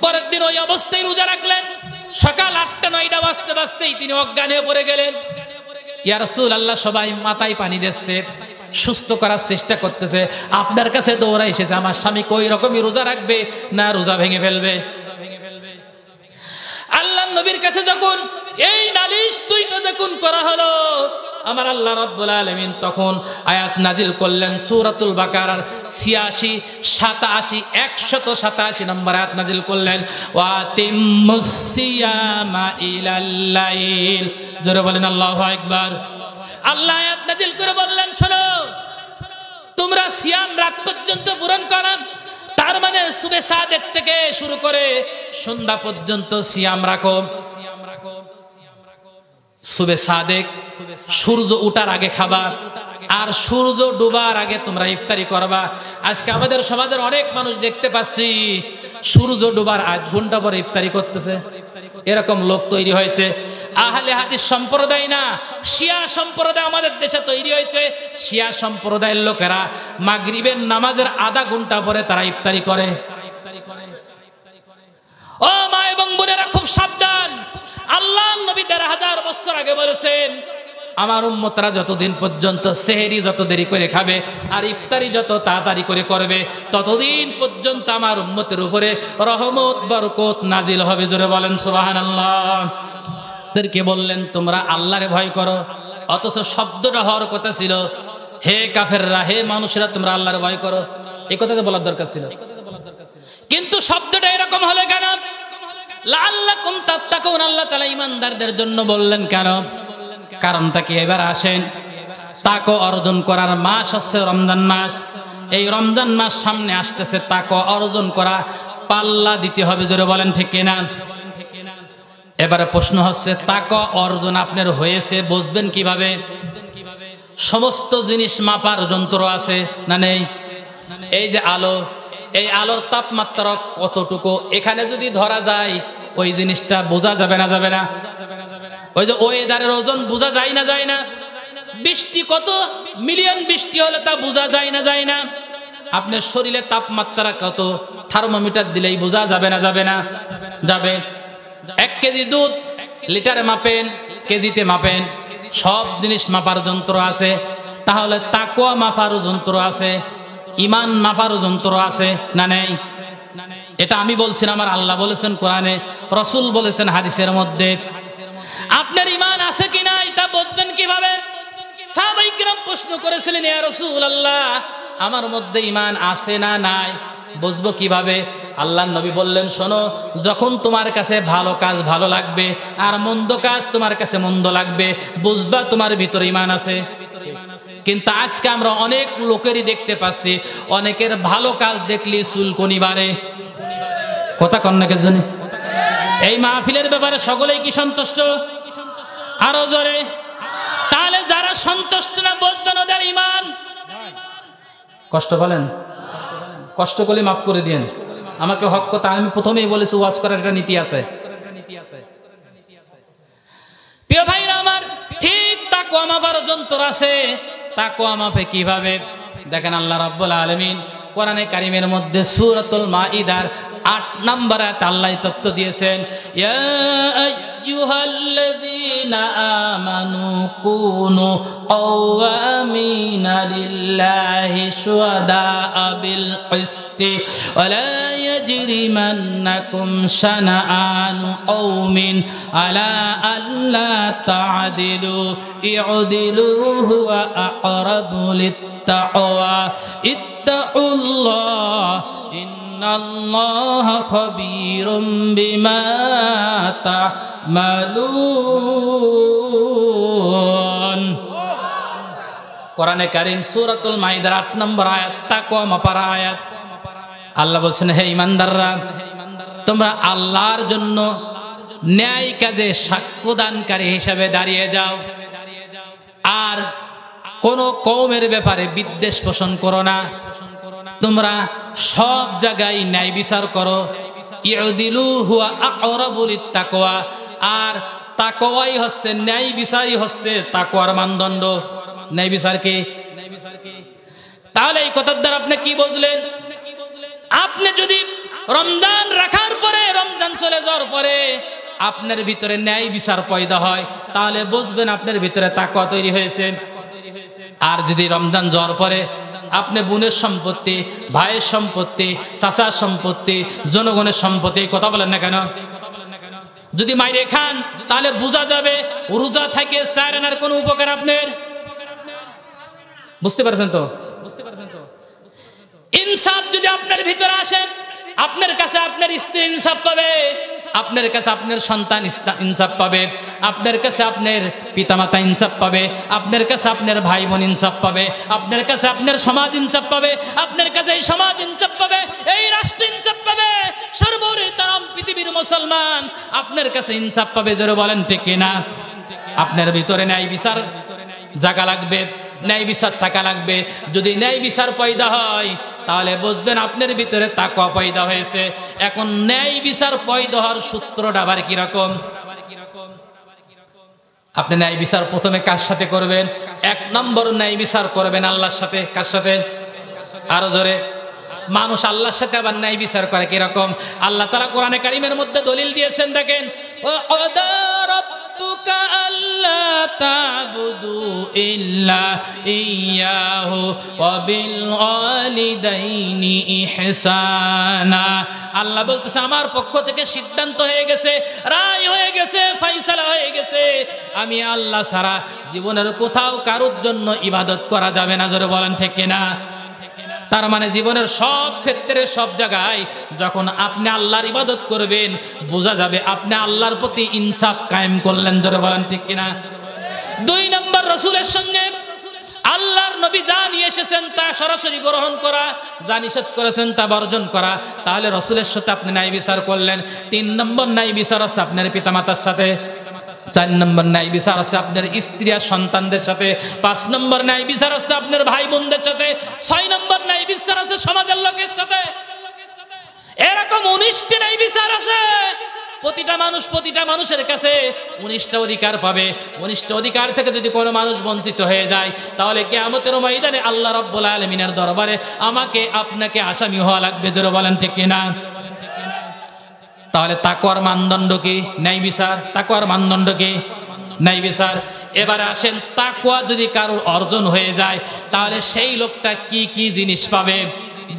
পরের দিন ওই অবস্থায় রোজা রাখলেন। সকাল 8টা-9টা বাজতে বাজতেই তিনি অজ্ঞান হয়ে পড়ে গেলেন। ইয়া রাসূলুল্লাহ, সবাই মাথায় পানি দিচ্ছে, সুস্থ করার চেষ্টা করতেছে, আপনার কাছে দৌড়া এসেছে, আমার স্বামী কই রকমই রোজা রাখবে না রোজা ভেঙে ফেলবে। আল্লাহর নবীর কাছে যখন এই নালিশ দুইটা যখন করা হলো, আমার আল্লাহ রাব্বুল আলামিন তখন আয়াত নাজিল করলেন সূরাতুল বাকারার ৮৬, ৮৭, ১৮৭ নম্বর আয়াত নাজিল করলেন, ওয়া তিম্মুস সিয়ামা ইলাল লাইল। জোরে বলেন আল্লাহু আকবার। আল্লাহ আয়াত নাজিল করে বললেন, শোনো, তোমরা সিয়াম রাত পর্যন্ত পূরণ করো। তার মানে সুবে সাদেক থেকে শুরু করে সন্ধ্যা পর্যন্ত সিয়াম রাখো। সুবে সাদেক সূর্য ওঠার আগে খাবা, আর সূর্য ডুবার আগে তোমরা ইফতারি করবা। আজকে আমাদের সমাজের অনেক মানুষ দেখতে পাচ্ছি সূর্য ডুবার ৮ ঘন্টা পরে ইফতারি করতেছে। এরকম লোক তৈরি হয়েছে। আহলে হাদিস সম্প্রদায় না, শিয়া সম্প্রদায় আমাদের দেশে তৈরি হয়েছে। শিয়া সম্প্রদায়ের লোকেরা মাগরিবের নামাজের আধা ঘন্টা পরে তারা ইফতারি করে। ও মা এবং বোনেরা, খুব সাবধান। আল্লাহর নবী ১৫০০ বছর আগে বলেছেন, আমার উম্মতরা যতদিন পর্যন্ত সেহরি যত দেরি করে খাবে আর ইফতারি যত তাড়াতাড়ি করে করবে, ততদিন পর্যন্ত আমার উম্মতের উপরে রহমত বরকত নাজিল হবে। জোরে বলেন সুবহানাল্লাহ। তাদেরকে বললেন, তোমরা আল্লাহরে ভয় করো, অথচ শব্দটা হওয়ার কথা ছিল, হে কাফেররা, হে মানুষেরা, তোমরা আল্লাহরে ভয় করো। এই কথাটা বলার দরকার ছিল, কিন্তু শব্দটা এরকম হলো কেন? লাআল্লাকুম তাত্তাকুন। আল্লাহ তাআলা ঈমানদারদের জন্য বললেন কেন? কারণটা কি? এবার আসেন। তাকওয়া অর্জন করার মাস হচ্ছে রমজান মাস। এই রমজান মাস সামনে আসতেছে, তাকওয়া অর্জন করা পাল্লা দিতে হবে। জোরে বলেন ঠিক কিনা? এবারে প্রশ্ন হচ্ছে, তাকওয়া অর্জন আপনার হয়েছে বুঝবেন কিভাবে? সমস্ত জিনিস মাপার যন্ত্র আছে না নেই? এই যে আলো, এই আলোর তাপমাত্রা কতটুকু এখানে যদি ধরা যায়, ওই জিনিসটা বোঝা যাবে না যাবে না? ওই যে ওয়েদারের ওজন বোঝা যায় না যায় না? বৃষ্টি কত মিলিয়ন বৃষ্টি হলে তা বোঝা যায় না যায় না? আপনার শরীরে তাপমাত্রা কত থার্মোমিটার দিলেই বোঝা যাবে না যাবে না? যাবে। 1 কেজি দুধ লিটারে মাপেন, কেজিতে মাপেন, সব জিনিস মাপার যন্ত্র আছে। তাহলে তাকওয়া মাপারও যন্ত্র আছে, ঈমান মাপারও যন্ত্র আছে না নেই? এটা আমি বলছি না, আমার আল্লাহ বলেছেন কোরআনে, রাসূল বলেছেন হাদিসের মধ্যে। আপনার ঈমান আছে কিনা এটা বুঝবেন কিভাবে? সাহাবায়ে কিরাম প্রশ্ন করেছিলেন, ইয়া রাসূলুল্লাহ, আমার মধ্যে ঈমান আছে না নাই, বুঝবো কিভাবে? আল্লাহর নবী বললেন, শোনো, যখন তোমার কাছে ভালো কাজ ভালো লাগবে আর মন্দ কাজ তোমার কাছে মন্দ লাগবে, বুঝবা তোমার ভিতরে ঈমান আছে। কিন্তু আজকে আমরা অনেক লোকেরই দেখতে পাচ্ছি, অনেকের ভালো কাজ দেখলে চুলকুনি বাড়ে। কথা কন্যাকে জন্য এই মাহফিলের ব্যাপারে সকলেই কি সন্তুষ্ট? আরো জোরে। তাহলে যারা সন্তুষ্ট না, বুঝবেন ওদের ঈমান। কষ্ট বলেন, কষ্ট করলে মাফ করে দিয়েন। আমাকে হক কথা আমি প্রথমেই বলেছি, ওয়াজ করার একটা নীতি আছে। প্রিয় ভাইরা আমার, ঠিক তাকওয়া মাপার যন্ত্র আছে। তাকওয়া মাপে কিভাবে? দেখেন, আল্লাহ রাব্বুল আলামিন কোরআনে কারিমের মধ্যে সূরাতুল মাইদার ৮ নম্বর আয়াতে আল্লাহ তথ্য দিয়েছেন, ইয়া আইয়ুহাল্লাযীনা আমানু কুনু কাওয়ামিনা লিল্লাহি শুহাদাআ বিল কিসতি ওয়া লা ইয়াজরিমান্নাকুম শানাআনু কওমিন আলা আল্লা তা'দিলু ইউদিলু হুয়া আ'রাবু লিত-তাকওয়া ইত্তাকুল্লাহ ইন্নাল্লাহা খাবীরুম বিমা তা'মালুন। কোরআনে কারীম সূরাতুল মাইদার ৮ নম্বর আয়াত, তাকওয়া মাপার আয়াত। আল্লাহ বলছেন, হে ঈমানদাররা, তোমরা আল্লাহর জন্য ন্যায় কাজে সাক্ষ্যদানকারী হিসেবে দাঁড়িয়ে যাও, আর কোন কওমের ব্যাপারে বিদ্বেষ পোষণ করো না। তোমরা সব জায়গায় ন্যায় বিচার করো। ইউদিলু হুয়া আকরাবু লিত-তাকওয়া, আর তাকওয়াই হচ্ছে, ন্যায় বিচারই হচ্ছে তাকওয়ার মানদণ্ড। ন্যায় বিচার কি? তাহলে এই কথার দ্বারা আপনি কি বুঝলেন? আপনি যদি রমজান রাখার পরে, রমজান চলে যাওয়ার পরে আপনার ভিতরে ন্যায় বিচার পয়দা হয়, তাহলে বুঝবেন আপনার ভিতরে তাকওয়া তৈরি হয়েছে। আর যদি রমজান যাওয়ার পরে আপনি বোনের সম্পত্তি, ভাইয়ের সম্পত্তি, চাচার সম্পত্তি, জনগণের সম্পত্তি কথা বলেন না কেন, যদি মাইরে খান তাহলে বোঝা যাবে রোজা থেকে চার আনার কোনো উপকার আপনার। বুঝতে পারছেন তো? ইনসাফ যদি আপনার ভিতরে আসে, আপনার কাছে আপনার স্ত্রী ইনসাফ পাবে, আপনার কাছে আপনার সন্তান ইনসাফ পাবে, আপনার কাছে আপনার পিতামাতা ইনসাফ পাবে, আপনার কাছে আপনার ভাই বোন ইনসাফ পাবে, আপনার কাছে আপনার সমাজ ইনসাফ পাবে, আপনার কাছে এই সমাজ ইনসাফ পাবে, এই রাষ্ট্র ইনসাফ পাবে, সর্বোপরি তাম পৃথিবীর মুসলমান আপনার কাছে ইনসাফ পাবে। জোরে বলেন ঠিক কিনা? আপনার ভিতরে ন্যায় বিচার জাগা লাগবে, ন্যায় বিচার থাকা লাগবে। যদি ন্যায় বিচার পয়দা হয় তাহলে বুঝবেন আপনার ভিতরে তাকওয়া পয়দা হয়েছে। এখন ন্যায় বিচার পয়দা হওয়ার সূত্রটা আবার কিরকম? আপনি ন্যায় বিচার প্রথমে কার সাথে করবেন? 1 নম্বর ন্যায় বিচার করবেন আল্লাহর সাথে। কার সাথে? আরো জোরে। মানুষ আল্লাহর সাথে আবার ন্যায় বিচার করে কিরকম? আল্লাহ তাআলা কোরআনে কারীমের মধ্যে দলিল দিয়েছেন, দেখেন, আল্লাহ তা'বুদু ইল্লা ইয়্যাহু ওয়া বিল ওয়ালিদাইনি ইহসানা। আল্লাহ বলতেছে আমার পক্ষ থেকে সিদ্ধান্ত হয়ে গেছে, রায় হয়ে গেছে, ফয়সালা হয়ে গেছে, আমি আল্লাহ ছাড়া জীবনের কোথাও কারোর জন্য ইবাদত করা যাবে না। জোরে বলেন ঠিক কিনা? তার মানে জীবনের সব ক্ষেত্রে সব জায়গায় যখন আপনি আল্লাহর ইবাদত করবেন বোঝা যাবে আপনি আল্লাহর প্রতি ইনসাফ কায়েম করলেন। জোরে বলেন ঠিক কিনা? 2 নম্বর রাসূলের সঙ্গে আল্লাহর নবী যা নিয়ে এসেছেন তা সরাসরি গ্রহণ করা, যা নিষেধ করেছেন তা বর্জন করা, তাহলে রাসূলের সাথে আপনি ন্যায় বিচার করলেন। 3 নম্বর ন্যায় বিচার আছে আপনার পিতামাতার সাথে। 4 নম্বর ন্যায় বিচার আছে আপনার স্ত্রী আর সন্তানদের সাথে। 5 নম্বর ন্যায় বিচার আছে আপনার ভাই বোনদের সাথে। 6 নম্বর ন্যায় বিচার আছে সমাজের লোকের সাথে। এরকম 19টি ন্যায় বিচার আছে। প্রতিটা মানুষের কাছে 19টা অধিকার পাবে। 19টা অধিকার থেকে যদি কোনো মানুষ বঞ্চিত হয়ে যায় তাহলে কিয়ামতের ময়দানে আল্লাহ রাব্বুল আলামিনের দরবারে আমাকে আপনাকে আসামি হওয়া লাগবে। জোরে বলেন ঠিক কিনা? তাহলে তাকওয়ার মানদণ্ড কি? ন্যায় বিচার। তাকওয়ার মানদণ্ড কি? ন্যায় বিচার। এবারে আসেন, তাকওয়া যদি কারোর অর্জন হয়ে যায় তাহলে সেই লোকটা কি কি জিনিস পাবে?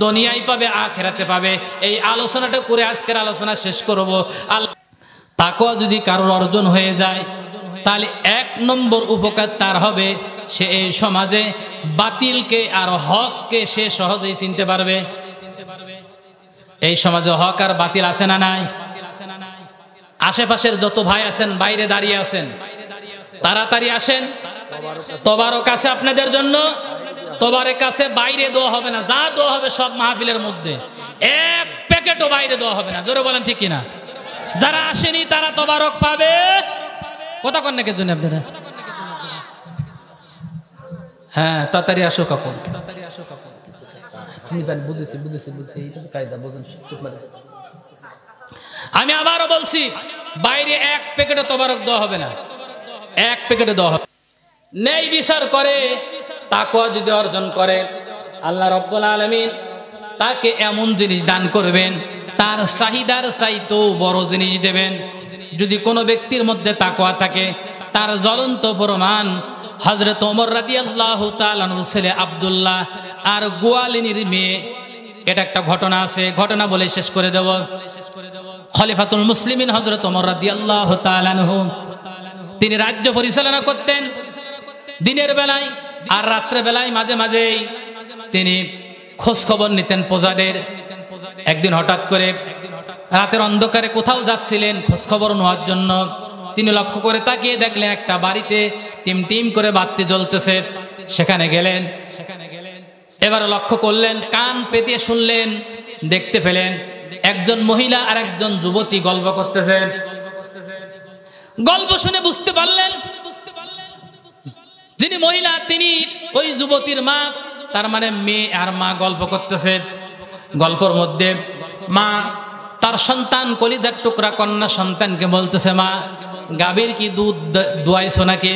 দুনিয়ায় পাবে, আখিরাতে পাবে। এই আলোচনাটা করে আজকের আলোচনা শেষ করব। তাকওয়া যদি কারোর অর্জন হয়ে যায় তাহলে 1 নম্বর উপকার তার হবে, সে এই সমাজে বাতিলকে আর হককে সে সহজেই চিনতে পারবে। এই সমাজে হক আর বাতিল আছে না নাই? আশেপাশের যত ভাই আছেন বাইরে দাঁড়িয়ে আছেন, তাড়াতাড়ি আসেন, তবারক আছে আপনাদের জন্য। তবারের কাছে বাইরে দোয়া হবে না, যা দোয়া হবে সব মাহফিলের মধ্যে। 1 প্যাকেটও বাইরে দোয়া হবে না। জোরে বলেন ঠিক কিনা? যারা আসেনি তারা তবারক পাবে। কথা কন নাকি জন্য আপনারা? হ্যাঁ, তাড়াতাড়ি আসো কাপড়, তাড়াতাড়ি আসো কাপড়। আমি জানি, বুঝেছি, এইটা কায়দা বোঝেন। আমি আবারও বলছি, বাইরে 1 প্যাকেটে তবারক দেওয়া হবে না, 1 প্যাকেটে দেওয়া হবে। ন্যায় বিচার করে তাকওয়া যদি অর্জন করে আল্লাহ রাব্বুল আলামিন তাকে এমন জিনিস দান করবেন, তার চাহিদার চাইতেও বড় জিনিস দেবেন। যদি কোনো ব্যক্তির মধ্যে তাকওয়া থাকে, তার জ্বলন্ত প্রমাণ হযরত ওমর রাদিয়াল্লাহু তাআলা আনহুর ছেলে আব্দুল্লাহ আর গোয়ালিনীর মেয়ে। এটা একটা ঘটনা আছে, ঘটনা বলে শেষ করে দেব। খলিফাতুল মুসলিমিন হযরত ওমর রাদিয়াল্লাহু তাআলা আনহু তিনি রাজ্য পরিচালনা করতেন দিনের বেলায় আর রাত্রে বেলায়। মাঝে মাঝেই তিনি খোঁজ খবর নিতেন প্রজাদের। একদিন হঠাৎ করে রাতের অন্ধকারে কোথাও যাচ্ছিলেন খোঁজ খবর নেওয়ার জন্য। তিনি লক্ষ্য করে তাকিয়ে দেখলেন একটা বাড়িতে টিম টিম করে বাতি জ্বলতেছে। সেখানে গেলেন। এবার লক্ষ্য করলেন, কান পেতে শুনলেন, দেখতে পেলেন একজন মহিলা আর একজন যুবতী গল্প করতেছেন। গল্প শুনে বুঝতে পারলেন যিনি মহিলা তিনি ওই যুবতীর মা, তার মানে মেয়ে আর মা গল্প করতেছে। গল্পের মধ্যে মা তার সন্তান, কলিজার টুকরা কন্যা সন্তানকে বলতেছে, মা গাভীর কি দুধ দোয়াইছো নাকি?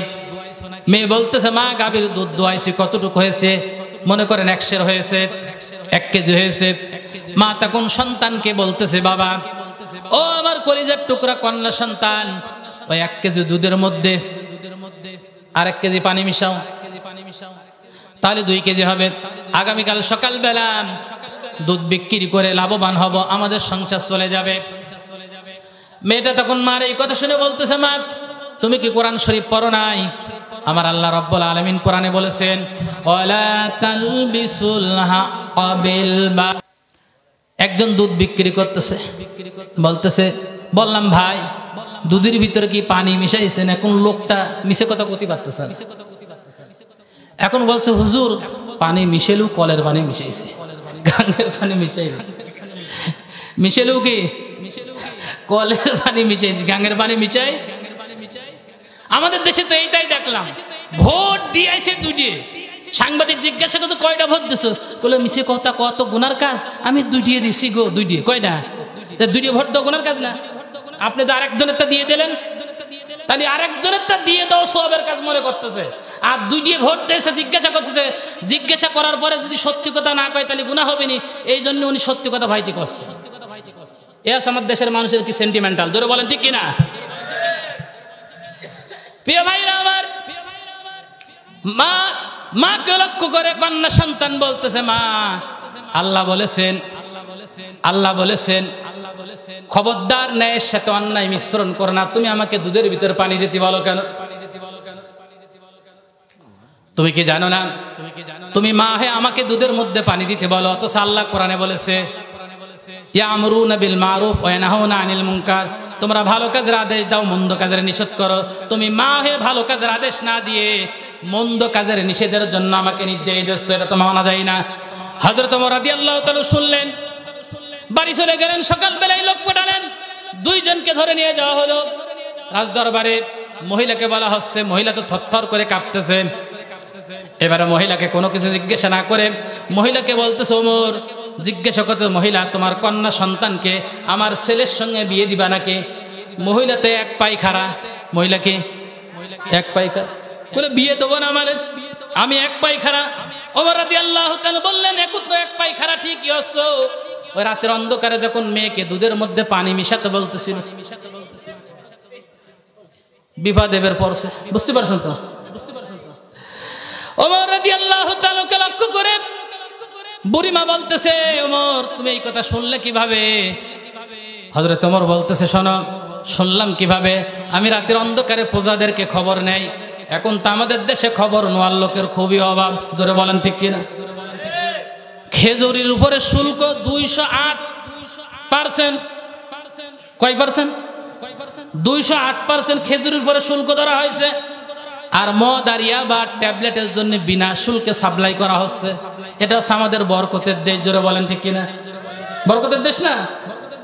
মেয়ে বলতেছে, মা গাভীর দুধ দোয়াইছি। কতটুকু হয়েছে? মনে করেন 1 সের হয়েছে, 1 কেজি হয়েছে। মা তখন সন্তানকে বলতেছে, বাবা ও আমার কলিজার টুকরা কন্যা সন্তান, ওই 1 কেজি দুধের মধ্যে আর 1 কেজি পানি মিশাও, তাহলে 2 কেজি হবে। আগামীকাল সকালবেলা দুধ বিক্রি করে লাভবান হব, আমাদের সংসার চলে যাবে। মেয়েটা তখন মার এই কথা শুনে বলতেছে, মা তুমি কি কোরআন শরীফ পড়ো নাই? আমার আল্লাহ রাব্বুল আলামিন কোরআনে বলেছেন, ওয়ালা তালবিসুল হাক্কা বিল বাতিল। একজন দুধ বিক্রি করতেছে, বলতেছে, বললাম ভাই দুধের ভিতরে কি পানি মিশাইছেন? এখন লোকটা মিশে কথা কতি পারতেছে। এখন বলছে, হুজুর পানি মিশেলু কলের পানি মিশাইছে, গাঙ্গের পানি মিশাইলে মিশেলু কি কলের পানি মিশাইছে, গাঙ্গের পানি মিশাই। আমাদের দেশে তো এইটাই দেখলাম, ভোট দিয়ে আইছে দুইটি। সাংবাদিক জিজ্ঞাসা করতো কয়টা ভোট দিছো? বলে মিশে কথা, কত গুনার কাজ, আমি 2 দিছি গো। 2 কয়টা? 2 ভোট দাও গুনার কাজ না? আপনি তো আরেকজনেরটা দিয়ে দিলেন, তাহলে আরেকজনেরটা দিয়ে দাও সওয়াবের কাজ মনে করতেছে। আর 2 ভোট দিয়েছে, জিজ্ঞাসা করতেছে, জিজ্ঞাসা করার পরে যদি সত্যি কথা না কয় তাহলে গুনাহ হবে নি, এই জন্য উনি সত্যি কথা ভাইটি করছে। এ আছে আমার দেশের মানুষের কি সেন্টিমেন্টাল, জোরে বলেন ঠিক কিনা? প্রিয় ভাইরা আমার, মাকে লক্ষ্য করে কন্যা সন্তান বলতেছে, মা আল্লাহ বলেছেন খবরদার ন্যায়ের সাথে অন্যায় মিশ্রণ করো না। তুমি আমাকে দুধের ভিতরে পানি দিতে বলো কেন? তুমি কি জানো না? তুমি মা হে আমাকে দুধের মধ্যে পানি দিতে বলো, অথচ আল্লাহ কোরআনে বলেছে, ইয়ামুরুনা বিল মারুফ ওয়া ইয়ানহাউনা আনিল মুনকার। তোমরা ভালো কাজের আদেশ দাও, মন্দ কাজের নিষেধ করো। তুমি মা হে ভালো কাজের আদেশ না দিয়ে মন্দ কাজের নিষেধের জন্য আমাকে নির্দেশ দিচ্ছ, এটা তো মানা যায় না। হযরত ওমর রাদিয়াল্লাহু তাআলা শুনলেন, বাড়ি চলে গেলেন। সকালবেলায় লোক পাঠালেন, 2 জনকে ধরে নিয়ে যাওয়া হলো রাজদরবারে। মহিলাকে বলা হচ্ছে, মহিলা তো থরথর করে কাঁপতেছে। এবারে মহিলাকে কোনো কিছু জিজ্ঞাসা না করে মহিলাকে বলতেছে, ওমর জিজ্ঞাসা করতে, মহিলা তোমার কন্যা সন্তানকে আমার ছেলের সঙ্গে বিয়ে দিবা নাকি? মহিলাতে 1 পাই খাড়া। মহিলাকে 1 পাই খাড়া বলে, বিয়ে দেবো না মানে আমি 1 পাই খাড়া। ওমর রাদিয়াল্লাহু তাআলা বললেন, এখন তো 1 পাই খাড়া ঠিকই হচ্ছে। ওই রাতের অন্ধকারে যখন মেয়েকে দুধের মধ্যে পানি মিশাতে বলতেছিল, বিপদ এবার পড়ছে। বুঝতে পারছেন তো? ওমর রাদিয়াল্লাহু তাআলা কে লক্ষ্য করে বুড়িমা বলতেছে, ওমর তুমি এই কথা শুনলে কিভাবে? হযরত ওমর বলতেছে, শোনো শুনলাম কিভাবে? আমি রাতের অন্ধকারে প্রজাদেরকে খবর নেই। এখন তো আমাদের দেশে খবর নেওয়ার লোকের খুবই অভাব, জোরে বলেন ঠিক কিনা? খেজুরির উপরে শুল্ক 208%। কয় পার্সেন্ট? 208% খেজুরির উপরে শুল্ক ধরা হয়েছে। আর মদ আর ইয়াবা ট্যাবলেটের জন্য বিনা শুল্কে সাপ্লাই করা হচ্ছে। এটা হচ্ছে আমাদের বরকতের দেশ, জোরে বলেন ঠিক কিনা? বরকতের দেশ না?